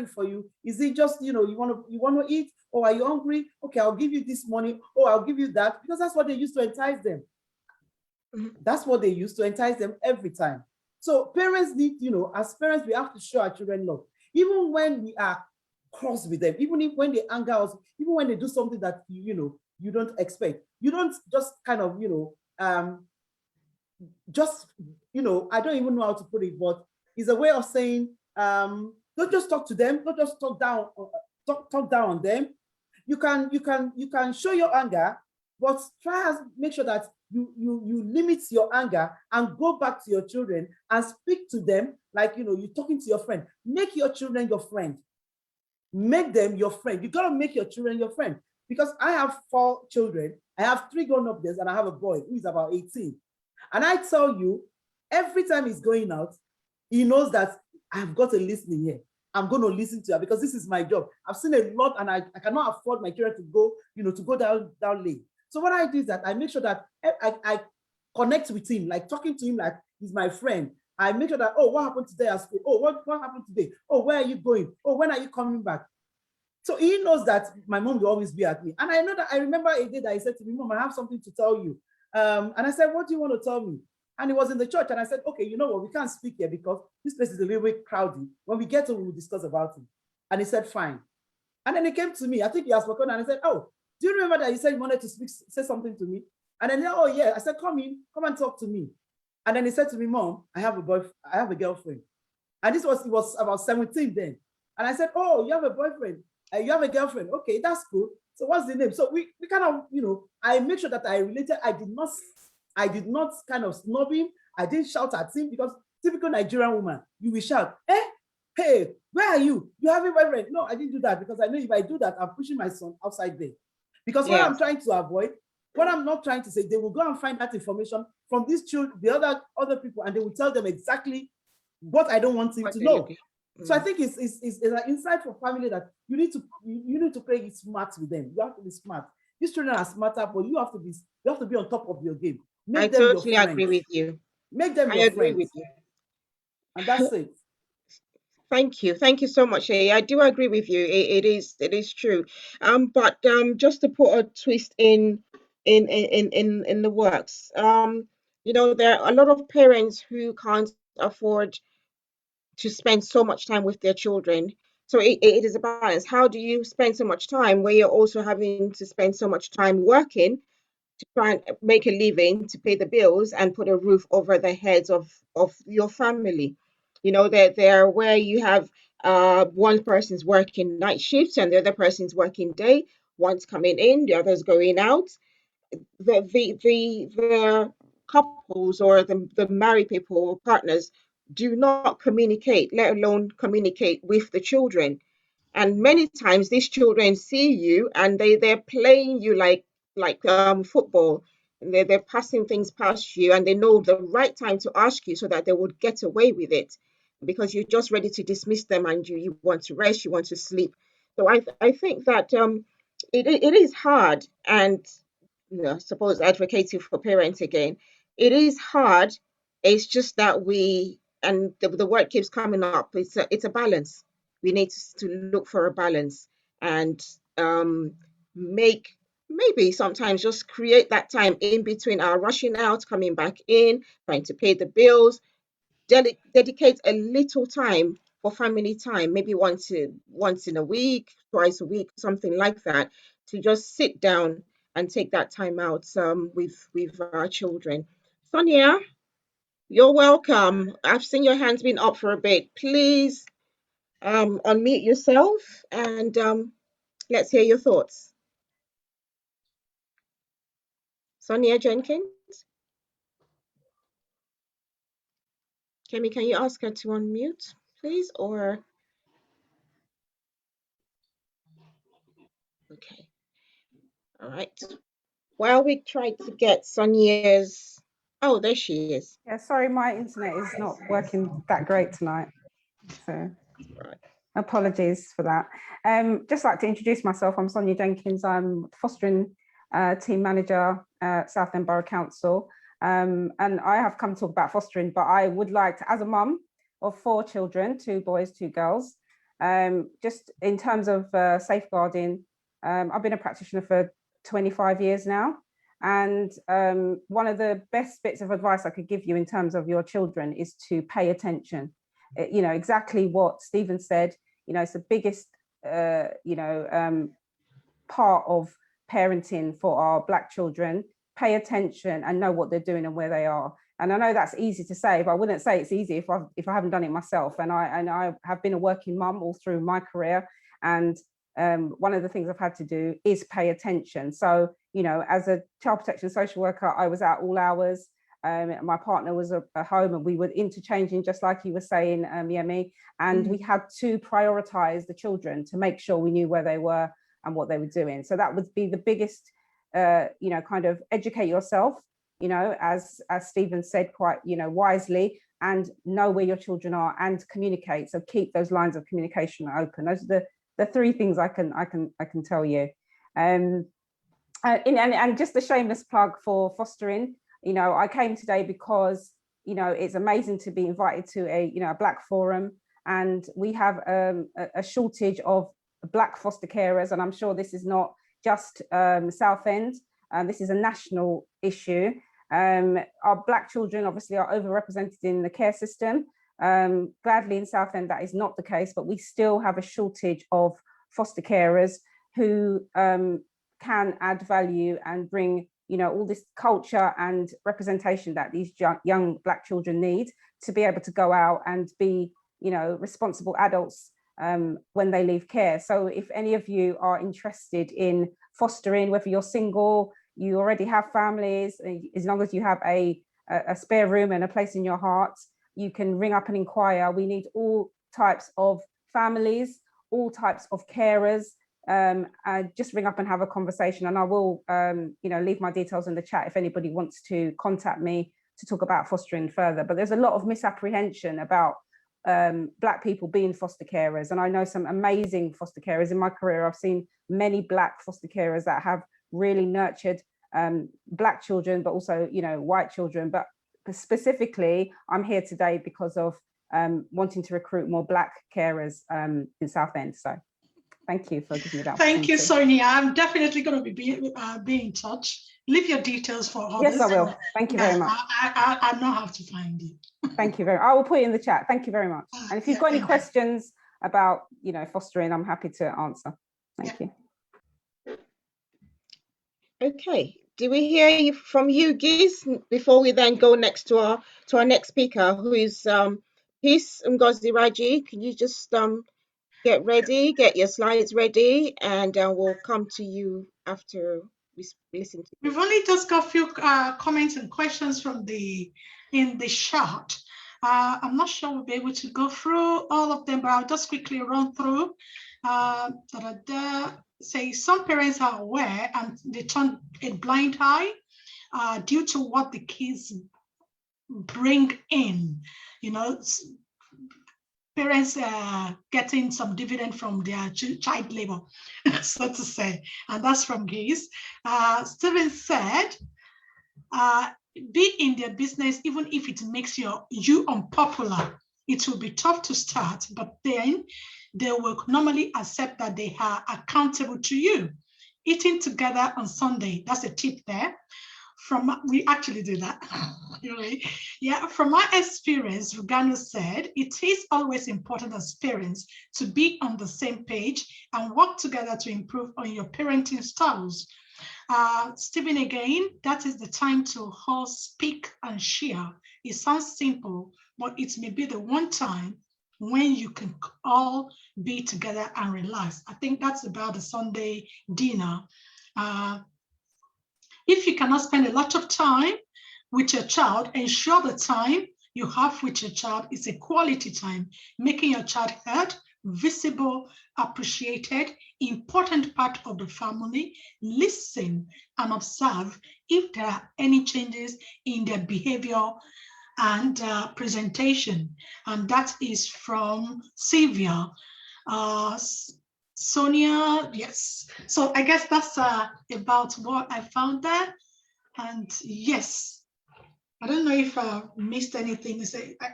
for you. Is it just, you want to eat? Oh, are you hungry? Okay, I'll give you this money. Oh, I'll give you that. Because that's what they used to entice them. That's what they used to entice them every time. So parents need, as parents, we have to show our children love. Even when we are cross with them, even if when they anger us, even when they do something that, you don't expect. You don't just kind of, I don't even know how to put it, but it's a way of saying, don't just talk to them, don't just talk down on them. You can show your anger, but try and make sure that you limit your anger and go back to your children and speak to them like you're talking to your friend. Make your children your friend. Make them your friend. You gotta make your children your friend. Because I have 4 children. I have 3 grown-up girls and I have a boy who is about 18. And I tell you, every time he's going out, he knows that I've got a listening here. I'm going to listen to her because this is my job. I've seen a lot and I cannot afford my children to go down late. So what I do is that I make sure that I connect with him, like talking to him like he's my friend. I make sure that, oh, what happened today at school? Oh, what happened today? Oh, where are you going? Oh, when are you coming back? So he knows that my mom will always be at me. And I remember a day that he said to me, Mom, I have something to tell you. And I said, what do you want to tell me? And he was in the church. And I said, okay, you know what? We can't speak here because this place is a little bit crowded. When we get to, we'll discuss about it. And he said, fine. And then he came to me. I think he has spoken. And I said, oh, do you remember that you said you wanted to say something to me? And then, oh, yeah. I said, come in, come and talk to me. And then he said to me, Mom, I have a girlfriend. And he was about 17 then. And I said, oh, you have a boyfriend. You have a girlfriend. Okay, that's cool. So what's the name? So we kind of, I make sure that I related. I did not kind of snub him. I didn't shout at him because typical Nigerian woman, you will shout, hey, where are you? You have a boyfriend? No, I didn't do that because I know if I do that, I'm pushing my son outside there. Because what I'm trying to avoid, what I'm not trying to say, they will go and find that information from these children, the other people, and they will tell them exactly what I don't want him to know. So I think it's an insight for family that you need to play it smart with them. You have to be smart. These children are smarter, but you have to be on top of your game. I totally agree with you. Make them your friends. And that's it. Thank you so much. I do agree with you. It is true. But just to put a twist in the works, there are a lot of parents who can't afford to spend so much time with their children. So it is a balance. How do you spend so much time where you're also having to spend so much time working to try and make a living to pay the bills and put a roof over the heads of your family? There where you have one person's working night shifts and the other person's working day. One's coming in, the other's going out. The couples or the married people or partners do not communicate, let alone communicate with the children. And many times these children see you and they're playing you like football. And they're passing things past you and they know the right time to ask you so that they would get away with it because you're just ready to dismiss them and you want to rest, you want to sleep. So I think that it is hard, and I suppose advocating for parents again, it is hard. It's just that the word keeps coming up. It's a balance. We need to look for a balance and make maybe sometimes just create that time in between our rushing out, coming back in, trying to pay the bills, dedicate a little time for family time, maybe once in a week, twice a week, something like that, to just sit down and take that time out with our children. Sonia, you're welcome. I've seen your hands been up for a bit. Please unmute yourself and let's hear your thoughts. Sonia Jenkins? Kemi, can you ask her to unmute, please? Or okay. All right. While we try to get Sonia's, oh, there she is. Yeah, sorry, my internet is not working that great tonight. So Right. apologies for that. Just like to introduce myself. I'm Sonia Jenkins. I'm fostering team manager at Southend Borough Council. And I have come to talk about fostering, but I would like to, as a mum of 4 children, 2 boys, 2 girls, just in terms of safeguarding, I've been a practitioner for 25 years now. And one of the best bits of advice I could give you in terms of your children is to pay attention. You know, exactly what Stephen said, you know, it's the biggest, part of parenting for our Black children. Pay attention and know what they're doing and where they are. And I know that's easy to say, but I wouldn't say it's easy if I haven't done it myself. And I have been a working mum all through my career. And one of the things I've had to do is pay attention. So, you know, as a child protection social worker, I was out all hours. My partner was at home and we were interchanging, just like you were saying, Yemi. And we had to prioritize the children to make sure we knew where they were and what they were doing. So that would be the biggest, kind of educate yourself, you know, as Stephen said quite, wisely, and know where your children are and communicate. So keep those lines of communication open. Those are the 3 things I can tell you. And just a shameless plug for fostering. You know, I came today because, you know, it's amazing to be invited to a Black forum, and we have a shortage of Black foster carers, and I'm sure this is not just Southend. This is a national issue. Our Black children obviously are overrepresented in the care system. Gladly in Southend that is not the case, but we still have a shortage of foster carers who can add value and bring, you know, all this culture and representation that these young Black children need to be able to go out and be, you know, responsible adults when they leave care. So if any of you are interested in fostering, whether you're single, you already have families, as long as you have a spare room and a place in your heart, you can ring up and inquire. We need all types of families, all types of carers. Just ring up and have a conversation, and I will leave my details in the chat if anybody wants to contact me to talk about fostering further. But there's a lot of misapprehension about Black people being foster carers, and I know some amazing foster carers. In my career, I've seen many Black foster carers that have really nurtured Black children, but also, you know, white children. But specifically, I'm here today because of wanting to recruit more Black carers in Southend. So thank you for giving me that. Thank you, Sonia. I'm definitely going to be in touch. Leave your details for others. Yes, I will. Thank you very much. I know how to find you. Thank you very much. I will put it in the chat. Thank you very much. And if you've got any questions about, you know, fostering, I'm happy to answer. Thank you. Okay. Do we hear from you, Giz, before we then go next to our next speaker, who is Peace Ngozi Raji? Can you just get ready, get your slides ready, and we'll come to you after we listen to you. We've only just got a few comments and questions from in the chat. I'm not sure we'll be able to go through all of them, but I'll just quickly run through. Say some parents are aware and they turn a blind eye due to what the kids bring in. You know, parents getting some dividend from their child labor, so to say, and that's from Giz. Stephen said, be in their business, even if it makes you unpopular. It will be tough to start, but then they will normally accept that they are accountable to you. Eating together on Sunday, that's a tip there. we actually do that. Right? Yeah, from my experience, Rugano said, it is always important as parents to be on the same page and work together to improve on your parenting styles. Stephen, again, that is the time to all speak and share. It sounds simple, but it may be the one time when you can all be together and relax. I think that's about the Sunday dinner. If you cannot spend a lot of time with your child, ensure the time you have with your child is a quality time, making your child heard, visible, appreciated, important part of the family. Listen and observe if there are any changes in their behavior and presentation. And that is from Sylvia. Sonia, yes. So I guess that's about what I found there. And yes, I don't know if I missed anything.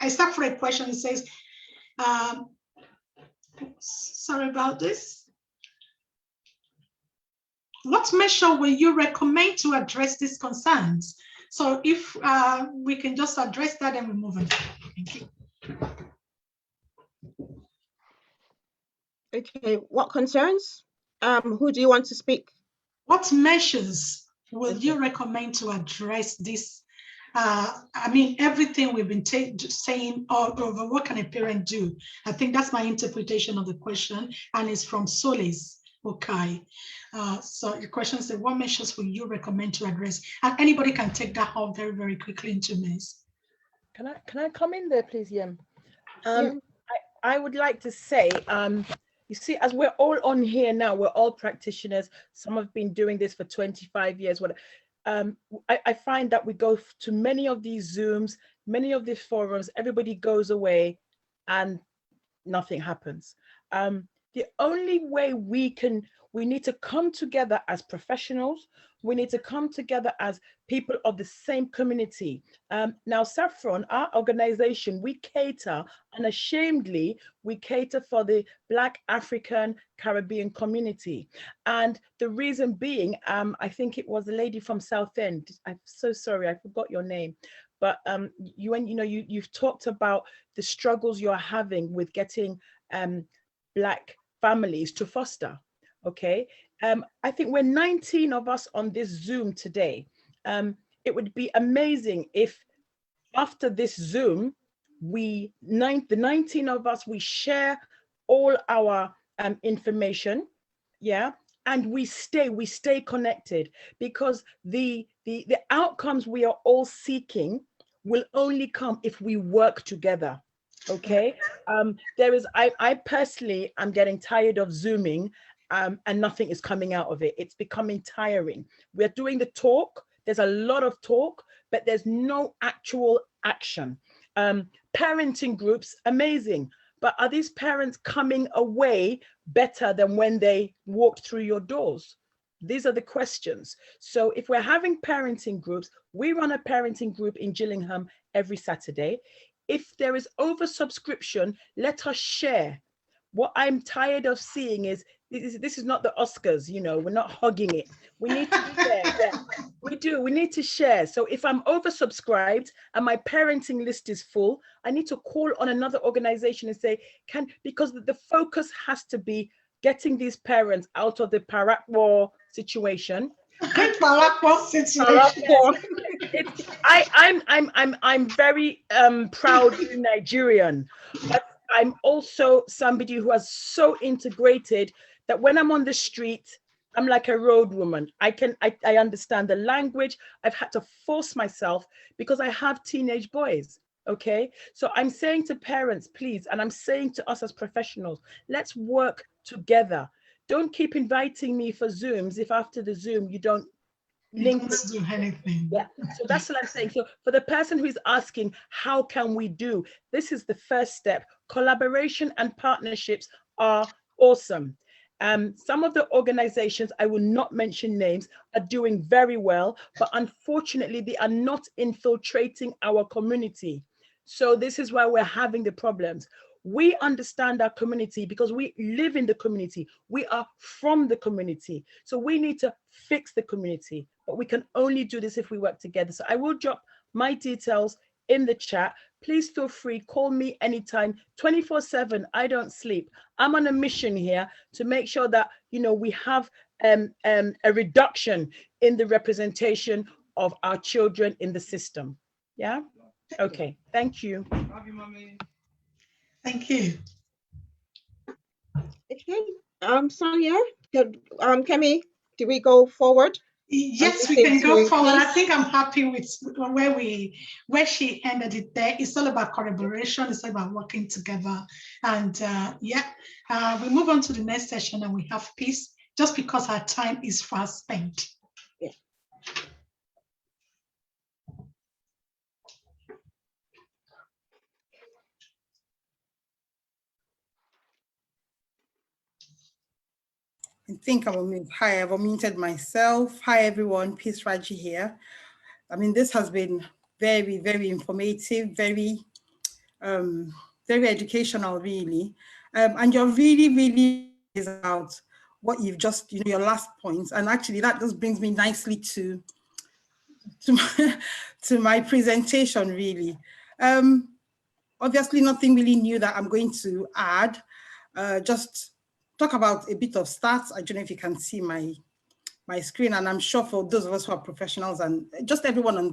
I start for a question. It says, sorry about this. What measure will you recommend to address these concerns? So if we can just address that and we move on. Thank you. Okay, what concerns? Who do you want to speak? What measures will you recommend to address this? I mean, everything we've been saying all over, what can a parent do? I think that's my interpretation of the question, and it's from Solis. Okay. So your question is, what measures will you recommend to address? And anybody can take that up very, very quickly in 2 minutes. Can I come in there, please, Yem? Yeah. I would like to say, you see, as we're all on here now, we're all practitioners. Some have been doing this for 25 years. I find that we go to many of these Zooms, many of these forums, everybody goes away and nothing happens. The only way we need to come together as professionals. We need to come together as people of the same community. Now, Saffron, our organization, we cater, unashamedly, we cater for the Black African Caribbean community. And the reason being, I think it was a lady from Southend. I'm so sorry, I forgot your name. But you've talked about the struggles you're having with getting Black families to foster. Okay, I think we're 19 of us on this Zoom today. It would be amazing if after this Zoom, the 19 of us, we share all our information, yeah, and we stay connected, because the outcomes we are all seeking will only come if we work together. Okay, I personally am getting tired of Zooming. And nothing is coming out of it. It's becoming tiring. We're doing the talk. There's a lot of talk, but there's no actual action. Parenting groups, amazing. But are these parents coming away better than when they walked through your doors? These are the questions. So if we're having parenting groups, we run a parenting group in Gillingham every Saturday. If there is oversubscription, let us share. What I'm tired of seeing is, this is not the Oscars, we're not hugging it. We need to share. Yeah, we need to share. So if I'm oversubscribed and my parenting list is full, I need to call on another organization and say, because the focus has to be getting these parents out of the Parakwa situation. I'm very proud Nigerian, but I'm also somebody who has so integrated that when I'm on the street, I'm like a road woman. I understand the language. I've had to force myself because I have teenage boys. Okay, so I'm saying to parents, please, and I'm saying to us as professionals, let's work together. Don't keep inviting me for Zooms if after the Zoom you don't link to do anything. Yeah, so that's what I'm saying. So for the person who is asking, how can we do? This is the first step. Collaboration and partnerships are awesome. Some of the organizations, I will not mention names, are doing very well, but unfortunately they are not infiltrating our community. So this is why we're having the problems. We understand our community because we live in the community. We are from the community. So we need to fix the community, but we can only do this if we work together. So I will drop my details in the chat. Please feel free, call me anytime, 24/7. I don't sleep. I'm on a mission here to make sure that, you know, we have a reduction in the representation of our children in the system. Yeah. Okay. Thank you. Thank you. Okay. Sonia, Kemi, do we go forward? Yes, we can go forward. I think I'm happy with where she ended it there. It's all about collaboration. It's all about working together. And we move on to the next session and we have peace, just because our time is fast spent. Yeah. I think I will move. Hi, I've unmuted myself. Hi, everyone. Peace Raji here. I mean, this has been very, very informative, very educational, really. And you're really, really about what you've just, your last point. And actually, that just brings me nicely to my presentation, really. Obviously, nothing really new that I'm going to add. Just talk about a bit of stats. I don't know if you can see my screen, and I'm sure for those of us who are professionals and just everyone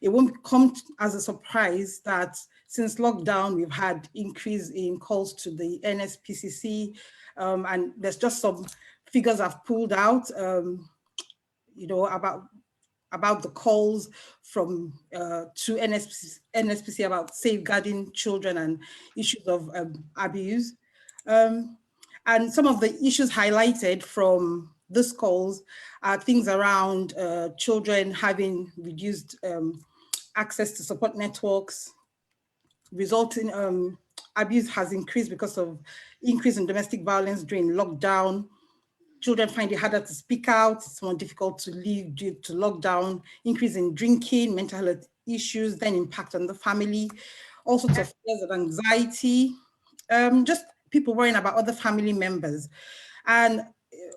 it won't come as a surprise that since lockdown, we've had increase in calls to the NSPCC, and there's just some figures I've pulled out, about the calls from to NSPC about safeguarding children and issues of abuse. And some of the issues highlighted from these calls are things around children having reduced access to support networks, resulting abuse has increased because of increase in domestic violence during lockdown. Children find it harder to speak out, it's more difficult to live due to lockdown, increase in drinking, mental health issues, then impact on the family, all sorts of fears and anxiety, just people worrying about other family members. And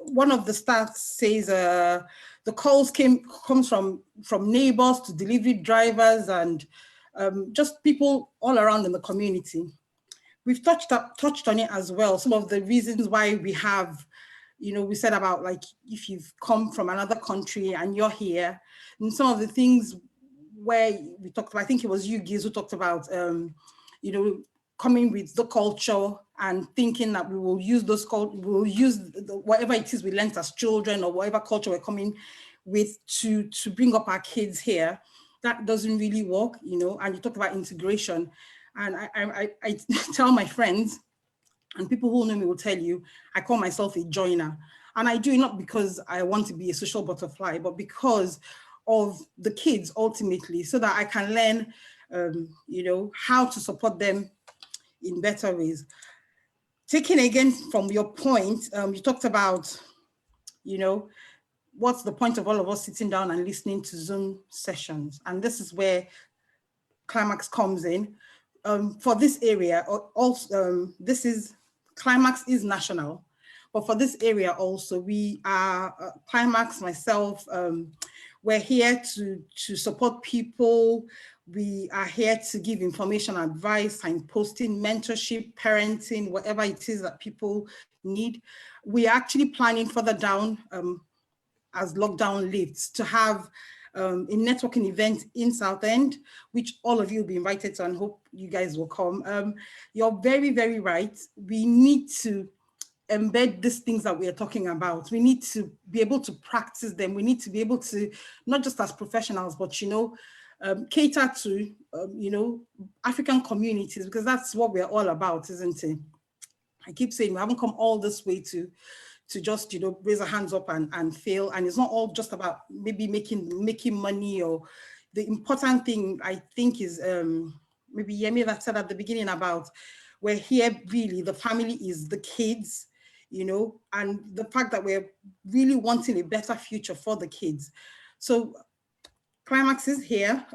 one of the stats says the calls comes from neighbors to delivery drivers and just people all around in the community. We've touched on it as well. Some of the reasons why we have, we said about like if you've come from another country and you're here, and some of the things where we talked about, I think it was you, Giz, who talked about, coming with the culture and thinking that we will use whatever it is we learned as children or whatever culture we're coming with to bring up our kids here. That doesn't really work, and you talk about integration. And I tell my friends, and people who know me will tell you, I call myself a joiner. And I do it not because I want to be a social butterfly, but because of the kids ultimately, so that I can learn, how to support them in better ways. Taking again from your point, you talked about, what's the point of all of us sitting down and listening to Zoom sessions? And this is where Climax comes in. For this area, also, Climax is national, but for this area also, we are, Climax, myself, we're here to support people. We are here to give information, advice, signposting, mentorship, parenting, whatever it is that people need. We are actually planning further down as lockdown lifts to have a networking event in Southend, which all of you will be invited to, and hope you guys will come. You're very, very right. We need to embed these things that we are talking about. We need to be able to practice them. We need to be able to, not just as professionals, but, cater to, African communities, because that's what we're all about, isn't it? I keep saying we haven't come all this way to just, raise our hands up and fail. And it's not all just about maybe making money, or the important thing I think is maybe Yemi that said at the beginning about we're here really, the family is the kids, and the fact that we're really wanting a better future for the kids. So Climax is here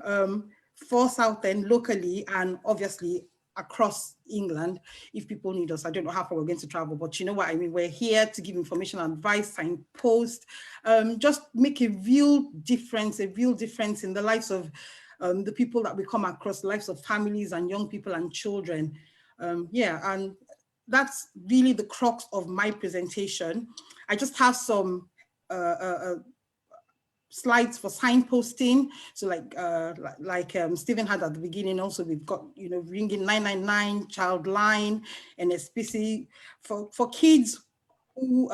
for Southend locally, and obviously across England if people need us. I don't know how far we're going to travel, but you know what I mean? We're here to give information, advice, signpost, just make a real difference in the lives of the people that we come across, the lives of families and young people and children. Yeah, and that's really the crux of my presentation. I just have some slides for signposting. So like Stephen had at the beginning, also we've got, ringing 999, child line, and especially for kids who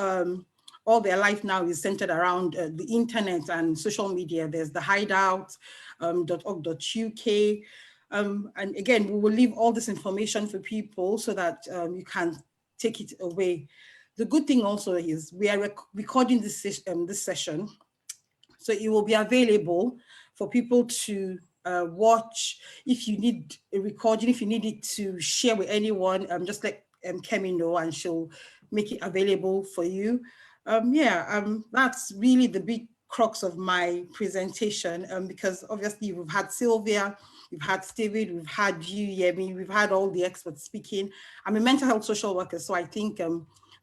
all their life now is centered around the internet and social media. There's the hideout.org.uk. And again, we will leave all this information for people so that you can take it away. The good thing also is we are recording this session, so it will be available for people to watch. If you need a recording, if you need it to share with anyone, just let Kemi know and she'll make it available for you. That's really the big crux of my presentation, because obviously we've had Sylvia, we've had David, we've had you, Yemi, we've had all the experts speaking. I'm a mental health social worker, so I think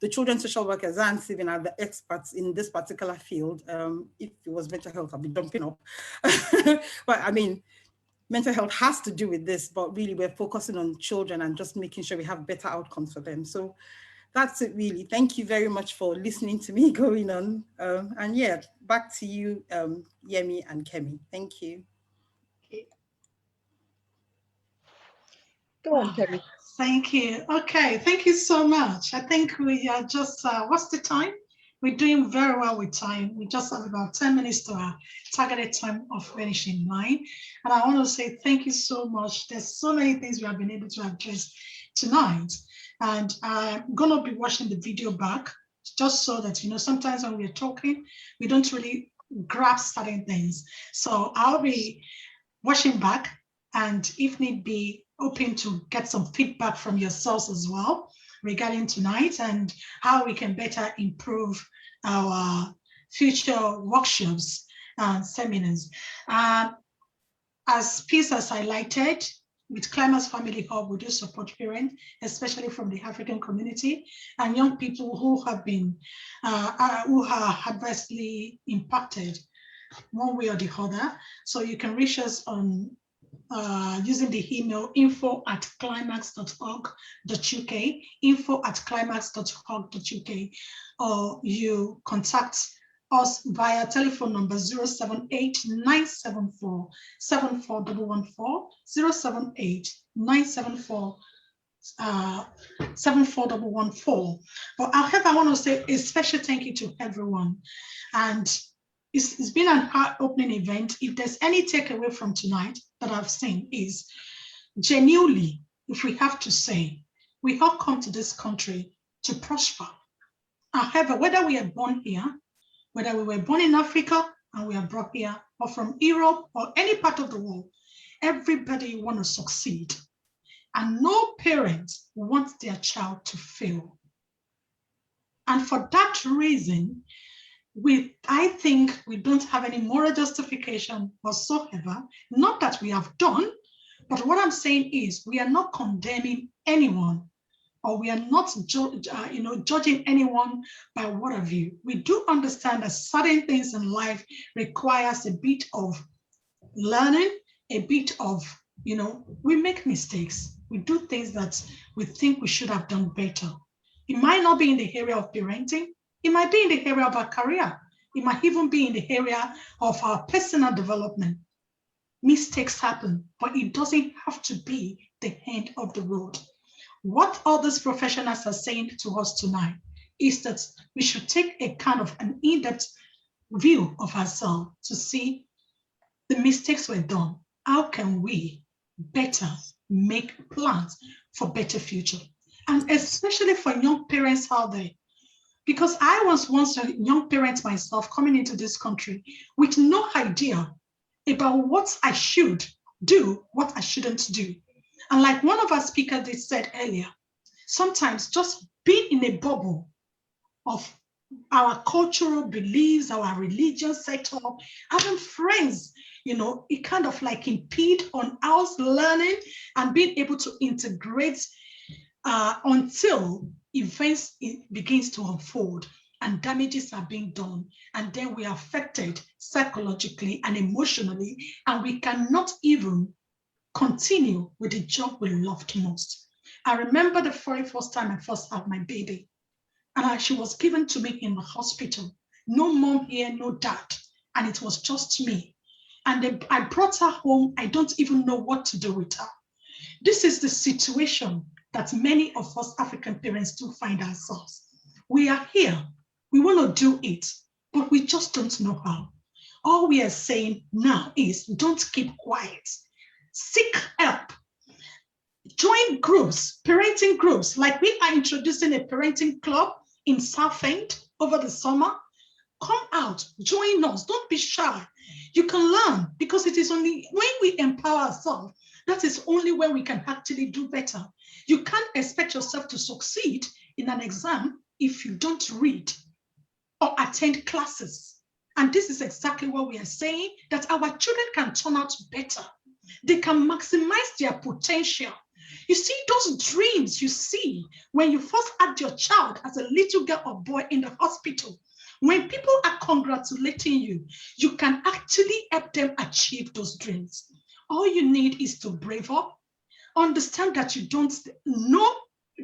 the children's social workers and Stephen are the experts in this particular field. If it was mental health, I'd be jumping up. But I mean, mental health has to do with this, but really we're focusing on children and just making sure we have better outcomes for them. So that's it really. Thank you very much for listening to me going on. And yeah, back to you, Yemi and Kemi. Thank you. Go on, Kemi. Thank you. Okay, thank you so much. I think we are just, what's the time? We're doing very well with time. We just have about 10 minutes to our targeted time of finishing 9. And I want to say thank you so much. There's so many things we have been able to address tonight. And I'm going to be watching the video back just so that, sometimes when we're talking, we don't really grasp certain things. So I'll be watching back, and if need be, hoping to get some feedback from yourselves as well regarding tonight and how we can better improve our future workshops and seminars. As Peace has highlighted, with Climax Family Hub, we do support parents, especially from the African community and young people who have been, who are adversely impacted one way or the other. So you can reach us on using the email info@climax.org.uk, info@climax.org.uk, or you contact us via telephone number 078-974-74114, 078-974-74114. But however, I want to say a special thank you to everyone. And it's been an eye-opening event. If there's any takeaway from tonight that I've seen is genuinely, if we have to say, we all come to this country to prosper. However, whether we are born here, whether we were born in Africa and we are brought here, or from Europe or any part of the world, everybody wants to succeed. And no parent wants their child to fail. And for that reason, I think we don't have any moral justification whatsoever. Not that we have done, but what I'm saying is we are not condemning anyone, or we are not judging anyone by what have you. We do understand that certain things in life requires a bit of learning, a bit of, we make mistakes. We do things that we think we should have done better. It might not be in the area of parenting. It might be in the area of our career. It might even be in the area of our personal development. Mistakes happen, but it doesn't have to be the end of the road. What all these professionals are saying to us tonight is that we should take a kind of an in-depth view of ourselves to see the mistakes were done. How can we better make plans for better future? And especially for young parents out there, because I was once a young parent myself coming into this country with no idea about what I should do, what I shouldn't do. And like one of our speakers said earlier, sometimes just being in a bubble of our cultural beliefs, our religious setup, having friends, you know, it kind of like impede on us learning and being able to integrate until events begins to unfold and damages are being done, and then we are affected psychologically and emotionally, and we cannot even continue with the job we loved most. I remember the very first time I first had my baby, and she was given to me in the hospital. No mom here, no dad, and it was just me. And then I brought her home. I don't even know what to do with her. This is the situation that many of us African parents do find ourselves. We are here, we want to do it, but we just don't know how. All we are saying now is don't keep quiet. Seek help. Join groups, parenting groups, like we are introducing a parenting club in Southend over the summer. Come out, join us, don't be shy. You can learn, because it is only when we empower ourselves, that is only when we can actually do better. You can't expect yourself to succeed in an exam if you don't read or attend classes. And this is exactly what we are saying, that our children can turn out better. They can maximize their potential. You see, those dreams you see when you first had your child as a little girl or boy in the hospital, when people are congratulating you, you can actually help them achieve those dreams. All you need is to brave up, understand that you don't know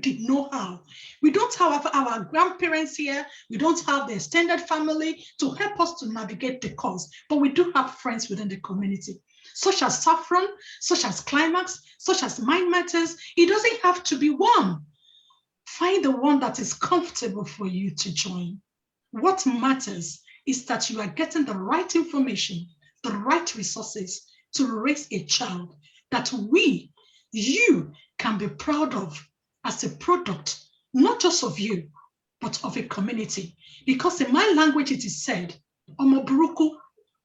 the know-how. We don't have our grandparents here. We don't have the extended family to help us to navigate the course, but we do have friends within the community, such as Saffron, such as Climax, such as Mind Matters. It doesn't have to be one. Find the one that is comfortable for you to join. What matters is that you are getting the right information, the right resources to raise a child that you can be proud of as a product, not just of you, but of a community. Because in my language, it is said, Omo buruku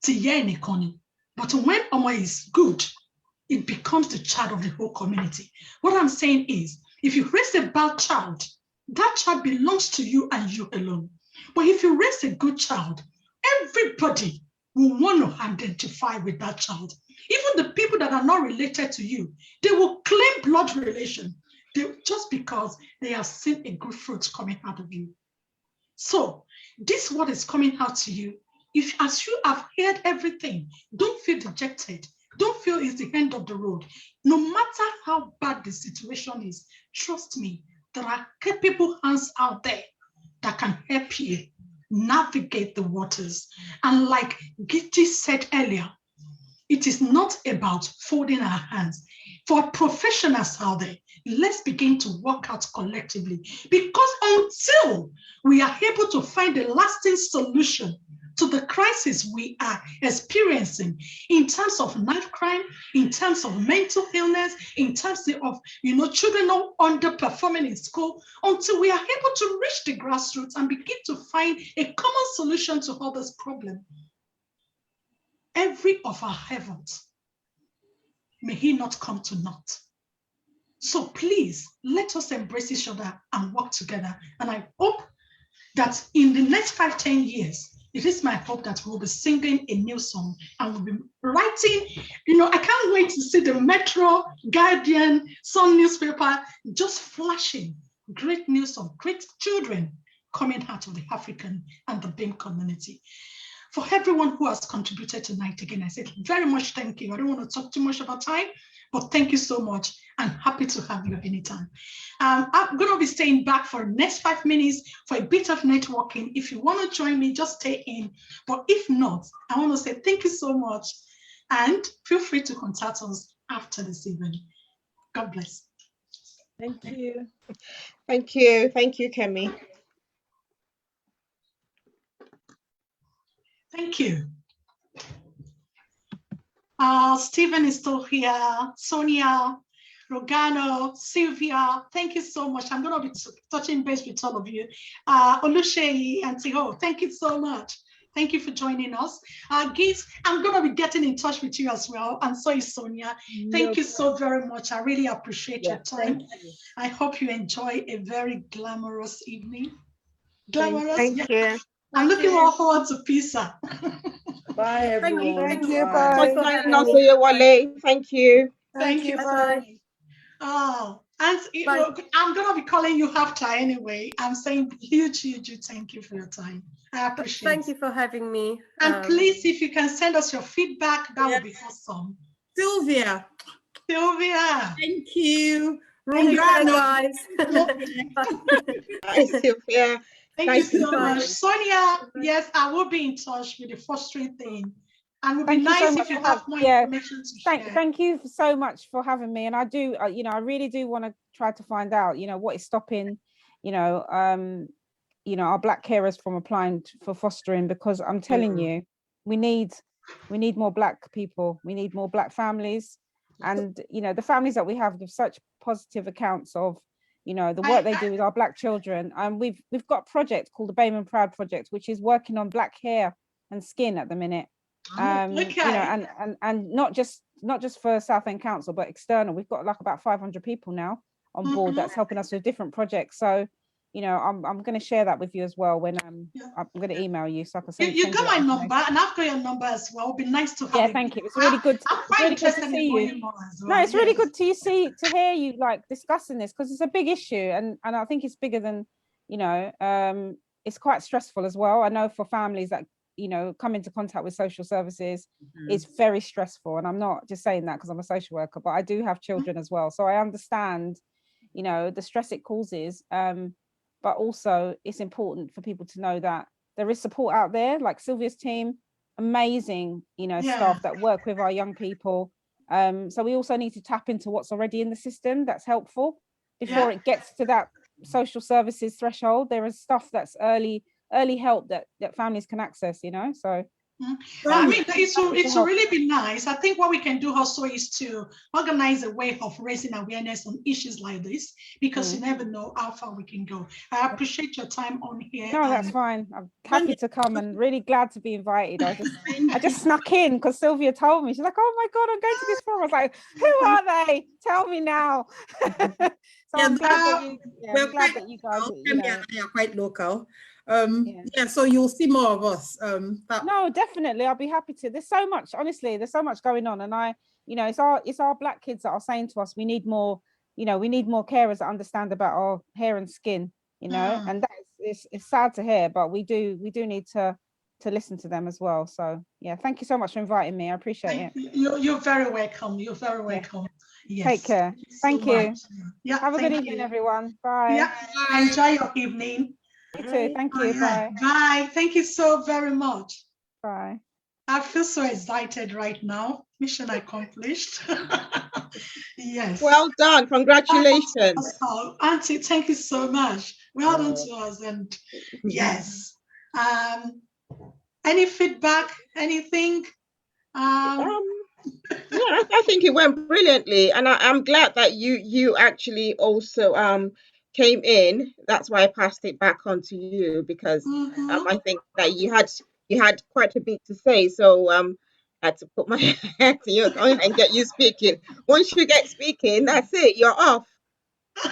tiye nikoni. But when Omo is good, it becomes the child of the whole community. What I'm saying is, if you raise a bad child, that child belongs to you and you alone. But if you raise a good child, everybody will want to identify with that child. Even the people that are not related to you, they will claim blood relation just because they have seen a good fruit coming out of you. So this what is coming out to you. If as you have heard everything, don't feel dejected. Don't feel it's the end of the road. No matter how bad the situation is, trust me, there are capable hands out there that can help you navigate the waters. And like Giti said earlier, it is not about folding our hands. For professionals out there, let's begin to work out collectively, because until we are able to find a lasting solution to the crisis we are experiencing in terms of knife crime, in terms of mental illness, in terms of children not underperforming in school, until we are able to reach the grassroots and begin to find a common solution to all this problem, every of our efforts, may he not come to naught. So please, let us embrace each other and work together. And I hope that in the next 5-10 years, it is my hope that we'll be singing a new song and we'll be writing. I can't wait to see the Metro, Guardian, Sun newspaper just flashing great news of great children coming out of the African and the BIM community. For everyone who has contributed tonight, again, I said very much thank you. I don't want to talk too much about time, but thank you so much. I'm happy to have you anytime. I'm going to be staying back for the next 5 minutes for a bit of networking. If you want to join me, just stay in. But if not, I want to say thank you so much. And feel free to contact us after this event. God bless. Thank you. Thank you. Thank you, Kemi. Thank you. Stephen is still here. Sonia, Rogano, Sylvia, thank you so much. I'm going to be touching base with all of you. Oluseyi and Tiho, thank you so much. Thank you for joining us. Giz, I'm going to be getting in touch with you as well. And so is Sonia. Thank you so very much. I really appreciate your time. I hope you enjoy a very glamorous evening. Glamorous. Thank Yeah. you. I'm looking forward to pizza. Bye, everyone. Thank you. Bye. For joining us, Oyewale. Thank you. Thank you. Bye. Oh, and you Bye. know, I'm gonna be calling you after anyway. I'm saying huge thank you for your time. I appreciate Thank it. you for having me. And please, if you can send us your feedback, that would be awesome. Sylvia, Sylvia. thank you. Take care, Rungano. guys. Bye, Sylvia. Thank Nice you so meeting much. you. Sonia, yes, I will be in touch with the fostering thing. And it would be Thank you so nice much if you for have more yeah. information to share. Thank you so much for having me. And I do, you know, I really do want to try to find out, you know, what is stopping, you know, our Black carers from applying for fostering, because I'm telling you, we need more Black people. We need more Black families. And, you know, the families that we have give such positive accounts of, you know, the work they do with our Black children. And we've got a project called the BAME and Proud Project, which is working on Black hair and skin at the minute. You know, and not just for Southend Council, but external. We've got like about 500 people now on board that's helping us with different projects. So, you know, I'm going to share that with you as well when I'm going to email you, so I can send you got my number, and I've got your number as well. It'd be nice to have. Yeah, thank you. It's really good. I'm quite interested in knowing more as well. No, it's really good to hear you like discussing this, because it's a big issue, and I think it's bigger than, you know, it's quite stressful as well. I know for families that, you know, come into contact with social services, it's very stressful. And I'm not just saying that because I'm a social worker, but I do have children as well. So I understand, you know, the stress it causes. But also it's important for people to know that there is support out there, like Sylvia's team, amazing, you know, staff that work with our young people. So we also need to tap into what's already in the system that's helpful before it gets to that social services threshold. There is stuff that's early help that families can access, you know. So I mean, it's really be nice. I think what we can do also is to organize a way of raising awareness on issues like this, because you never know how far we can go. I appreciate your time on here. No, that's fine. I'm happy to come and really glad to be invited. I just snuck in because Sylvia told me. She's like, oh my God, I'm going to this forum. I was like, who are they? Tell me now. So I'm glad that you guys, you know, are quite local. So you'll see more of us. No, definitely, I'll be happy to. There's so much, honestly, there's so much going on, and you know, it's our Black kids that are saying to us, we need more, you know, we need more carers that understand about our hair and skin, you know, and that's it's sad to hear, but we do need to listen to them as well. So yeah, thank you so much for inviting me. I appreciate it. You're very welcome. You're very welcome. Yes. Take care. Thank you. Yeah. Have a good evening, everyone. Bye. Yeah. Enjoy your evening. You too. Thank you. Bye. Bye. Thank you so very much. Bye. I feel so excited right now. Mission accomplished. Yes. Well done. Congratulations. Auntie, thank you so much. Well done to us. And yes. Any feedback? Anything? Yeah, I think it went brilliantly, and I'm glad that you actually also came in. That's why I passed it back on to you, because I think that you had quite a bit to say. So I had to put my head to your going and get you speaking. Once you get speaking, that's it. You're off.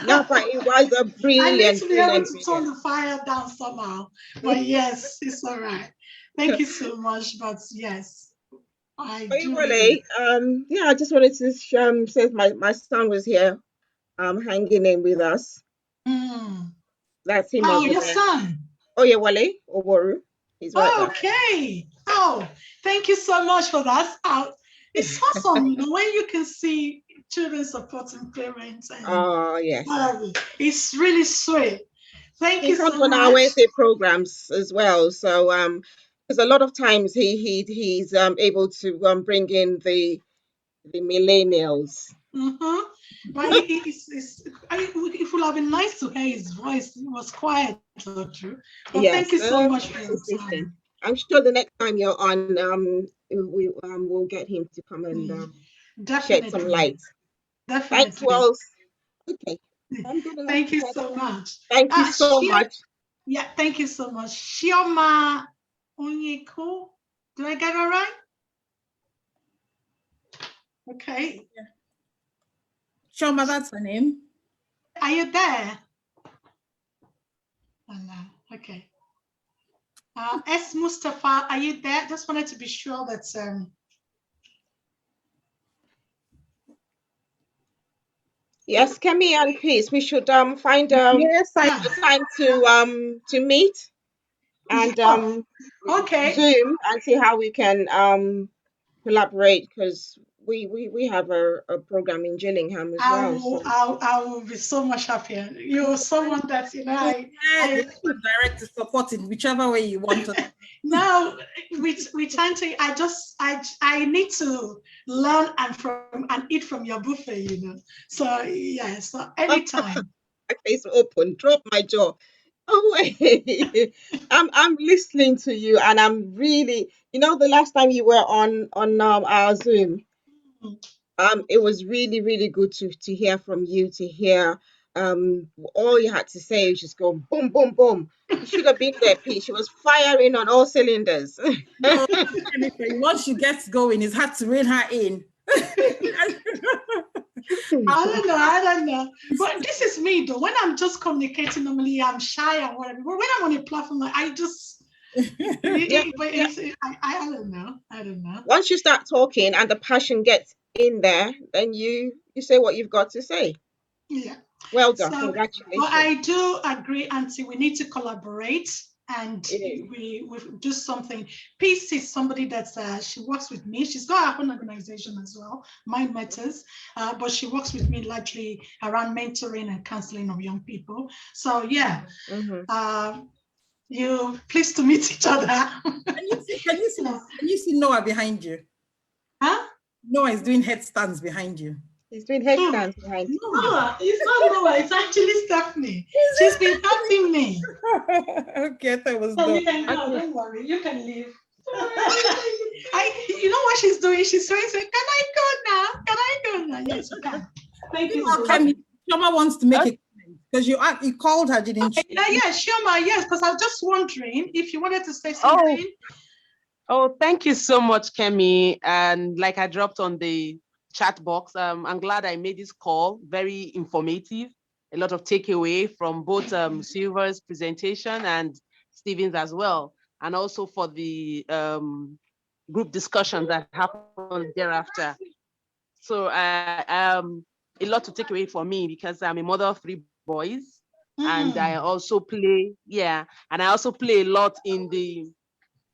No, but it was a brilliant. I need to be able to turn the fire down somehow. But yes, it's all right. Thank you so much. But yes. Anyway, yeah, I just wanted to say my son was here, hanging in with us. That's him over your there. son. Oh yeah, Wale or Waru. He's right there. Okay. Oh, thank you so much for that. It's awesome, you know, when you can see children supporting parents. And, yes. It's really sweet. Thank you so much. He comes on our Wednesday programs as well. So because a lot of times he's able to bring in the millennials. But it would have been nice to hear his voice. It was quiet, true. But yes, thank you so much for your time. I'm sure the next time you're on, we'll get him to come and shed some light. Definitely. Thanks, Wells. Okay. Thank you so much. Thank you so much. Yeah, thank you so much. Shioma Onyeko. Did I get it right? Okay. Shioma, that's her name. Are you there? Okay. S. Mustafa, are you there? Just wanted to be sure that Yes, Kemi and Peace, we should find Yes, a time to meet and okay. Zoom and see how we can collaborate, because we have a program in Gillingham as well. So I will be so much happier. You're someone that, you know, direct to support in whichever way you want to. now we tend to, I need to learn and eat from your buffet, you know. So yeah, so anytime. face open, drop my jaw. Oh wait, I'm listening to you, and I'm really, the last time you were on our Zoom, it was really good to hear from you, to hear all you had to say was just go boom boom boom. You should have been there, Pete. She was firing on all cylinders. No, once she gets going, it's hard to rein her in. I don't know. But this is me though. When I'm just communicating normally, I'm shy and whatever. But when I'm on a platform, I just I don't know. I don't know. Once you start talking and the passion gets in there, then you say what you've got to say. Yeah. Well done. So, Congratulations. but I do agree, Auntie, we need to collaborate and we do something. Peace is somebody that she works with me. She's got her own organization as well, Mind Matters, but she works with me largely around mentoring and counseling of young people. So yeah, you're pleased to meet each other. Can you see Noah behind you? Huh? Noah is doing headstands behind you. He's doing headstands behind you. Noah, it's not Noah, it's actually Stephanie. She's been helping me. Okay, that was So you can go, don't worry, you can leave. You know what she's doing? She's saying, can I go now? Can I go now? Yes, you can. Thank you so much. Shoma wants to make a comment because you called her, didn't you? Yeah, Shoma, yes, because I was just wondering if you wanted to say something. Oh, thank you so much, Kemi. And like I dropped on the chat box, I'm glad I made this call. Very informative. A lot of takeaway from both Silver's presentation and Stephen's as well. And also for the group discussion that happened thereafter. So a lot to take away for me because I'm a mother of 3 boys. And I also play, and I also play a lot in the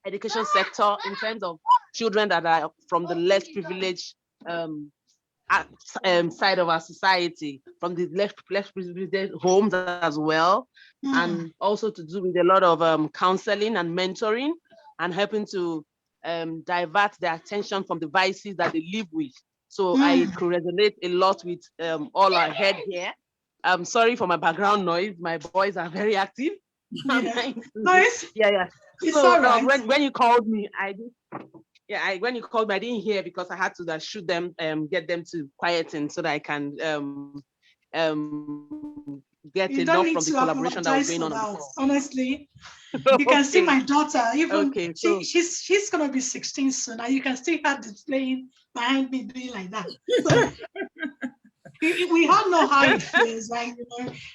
education sector in terms of children that are from the less privileged side of our society, from the less privileged homes as well, and also to do with a lot of counseling and mentoring and helping to divert their attention from the vices that they live with. So I could resonate a lot with all our head here. I'm sorry for my background noise. My boys are very active. Nice. It's so all right. When you called me, when you called me, I didn't hear because I had to shoot them, get them to quieten so that I can get enough from the collaboration that was going on. Honestly, you can see my daughter. Even she's gonna be 16 soon, and you can see her displaying behind me doing like that. So, we all know how it feels. Like,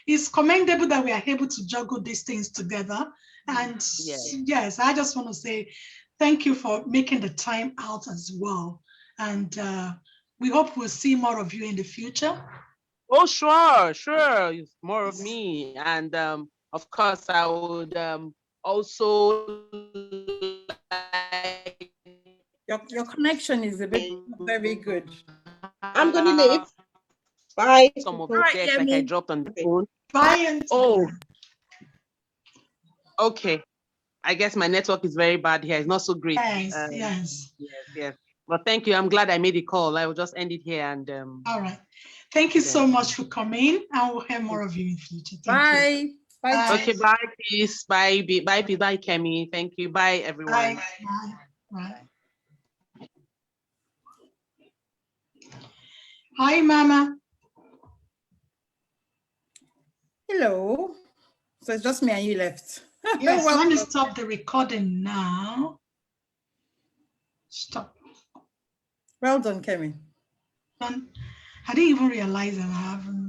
it's commendable that we are able to juggle these things together. And yes, I just want to say thank you for making the time out as well. And we hope we'll see more of you in the future. Oh, sure. More of me. And of course, I would also your connection is a bit very good. I'm going to leave. Bye. Some of the decks like I dropped on the phone. Bye. Okay. I guess my network is very bad here. It's not so great. Yes. Well, thank you. I'm glad I made a call. I will just end it here and. All right. Thank you so much for coming. I will hear more of you in the future. Bye. Bye. Okay. Bye, peace. Bye, peace. Bye, Kemi. Thank you. Bye, everyone. Bye. Hi, Mama. Hello. So it's just me and you left. Yes, let me stop the recording now. Stop. Well done, Kemi. I didn't even realize that I haven't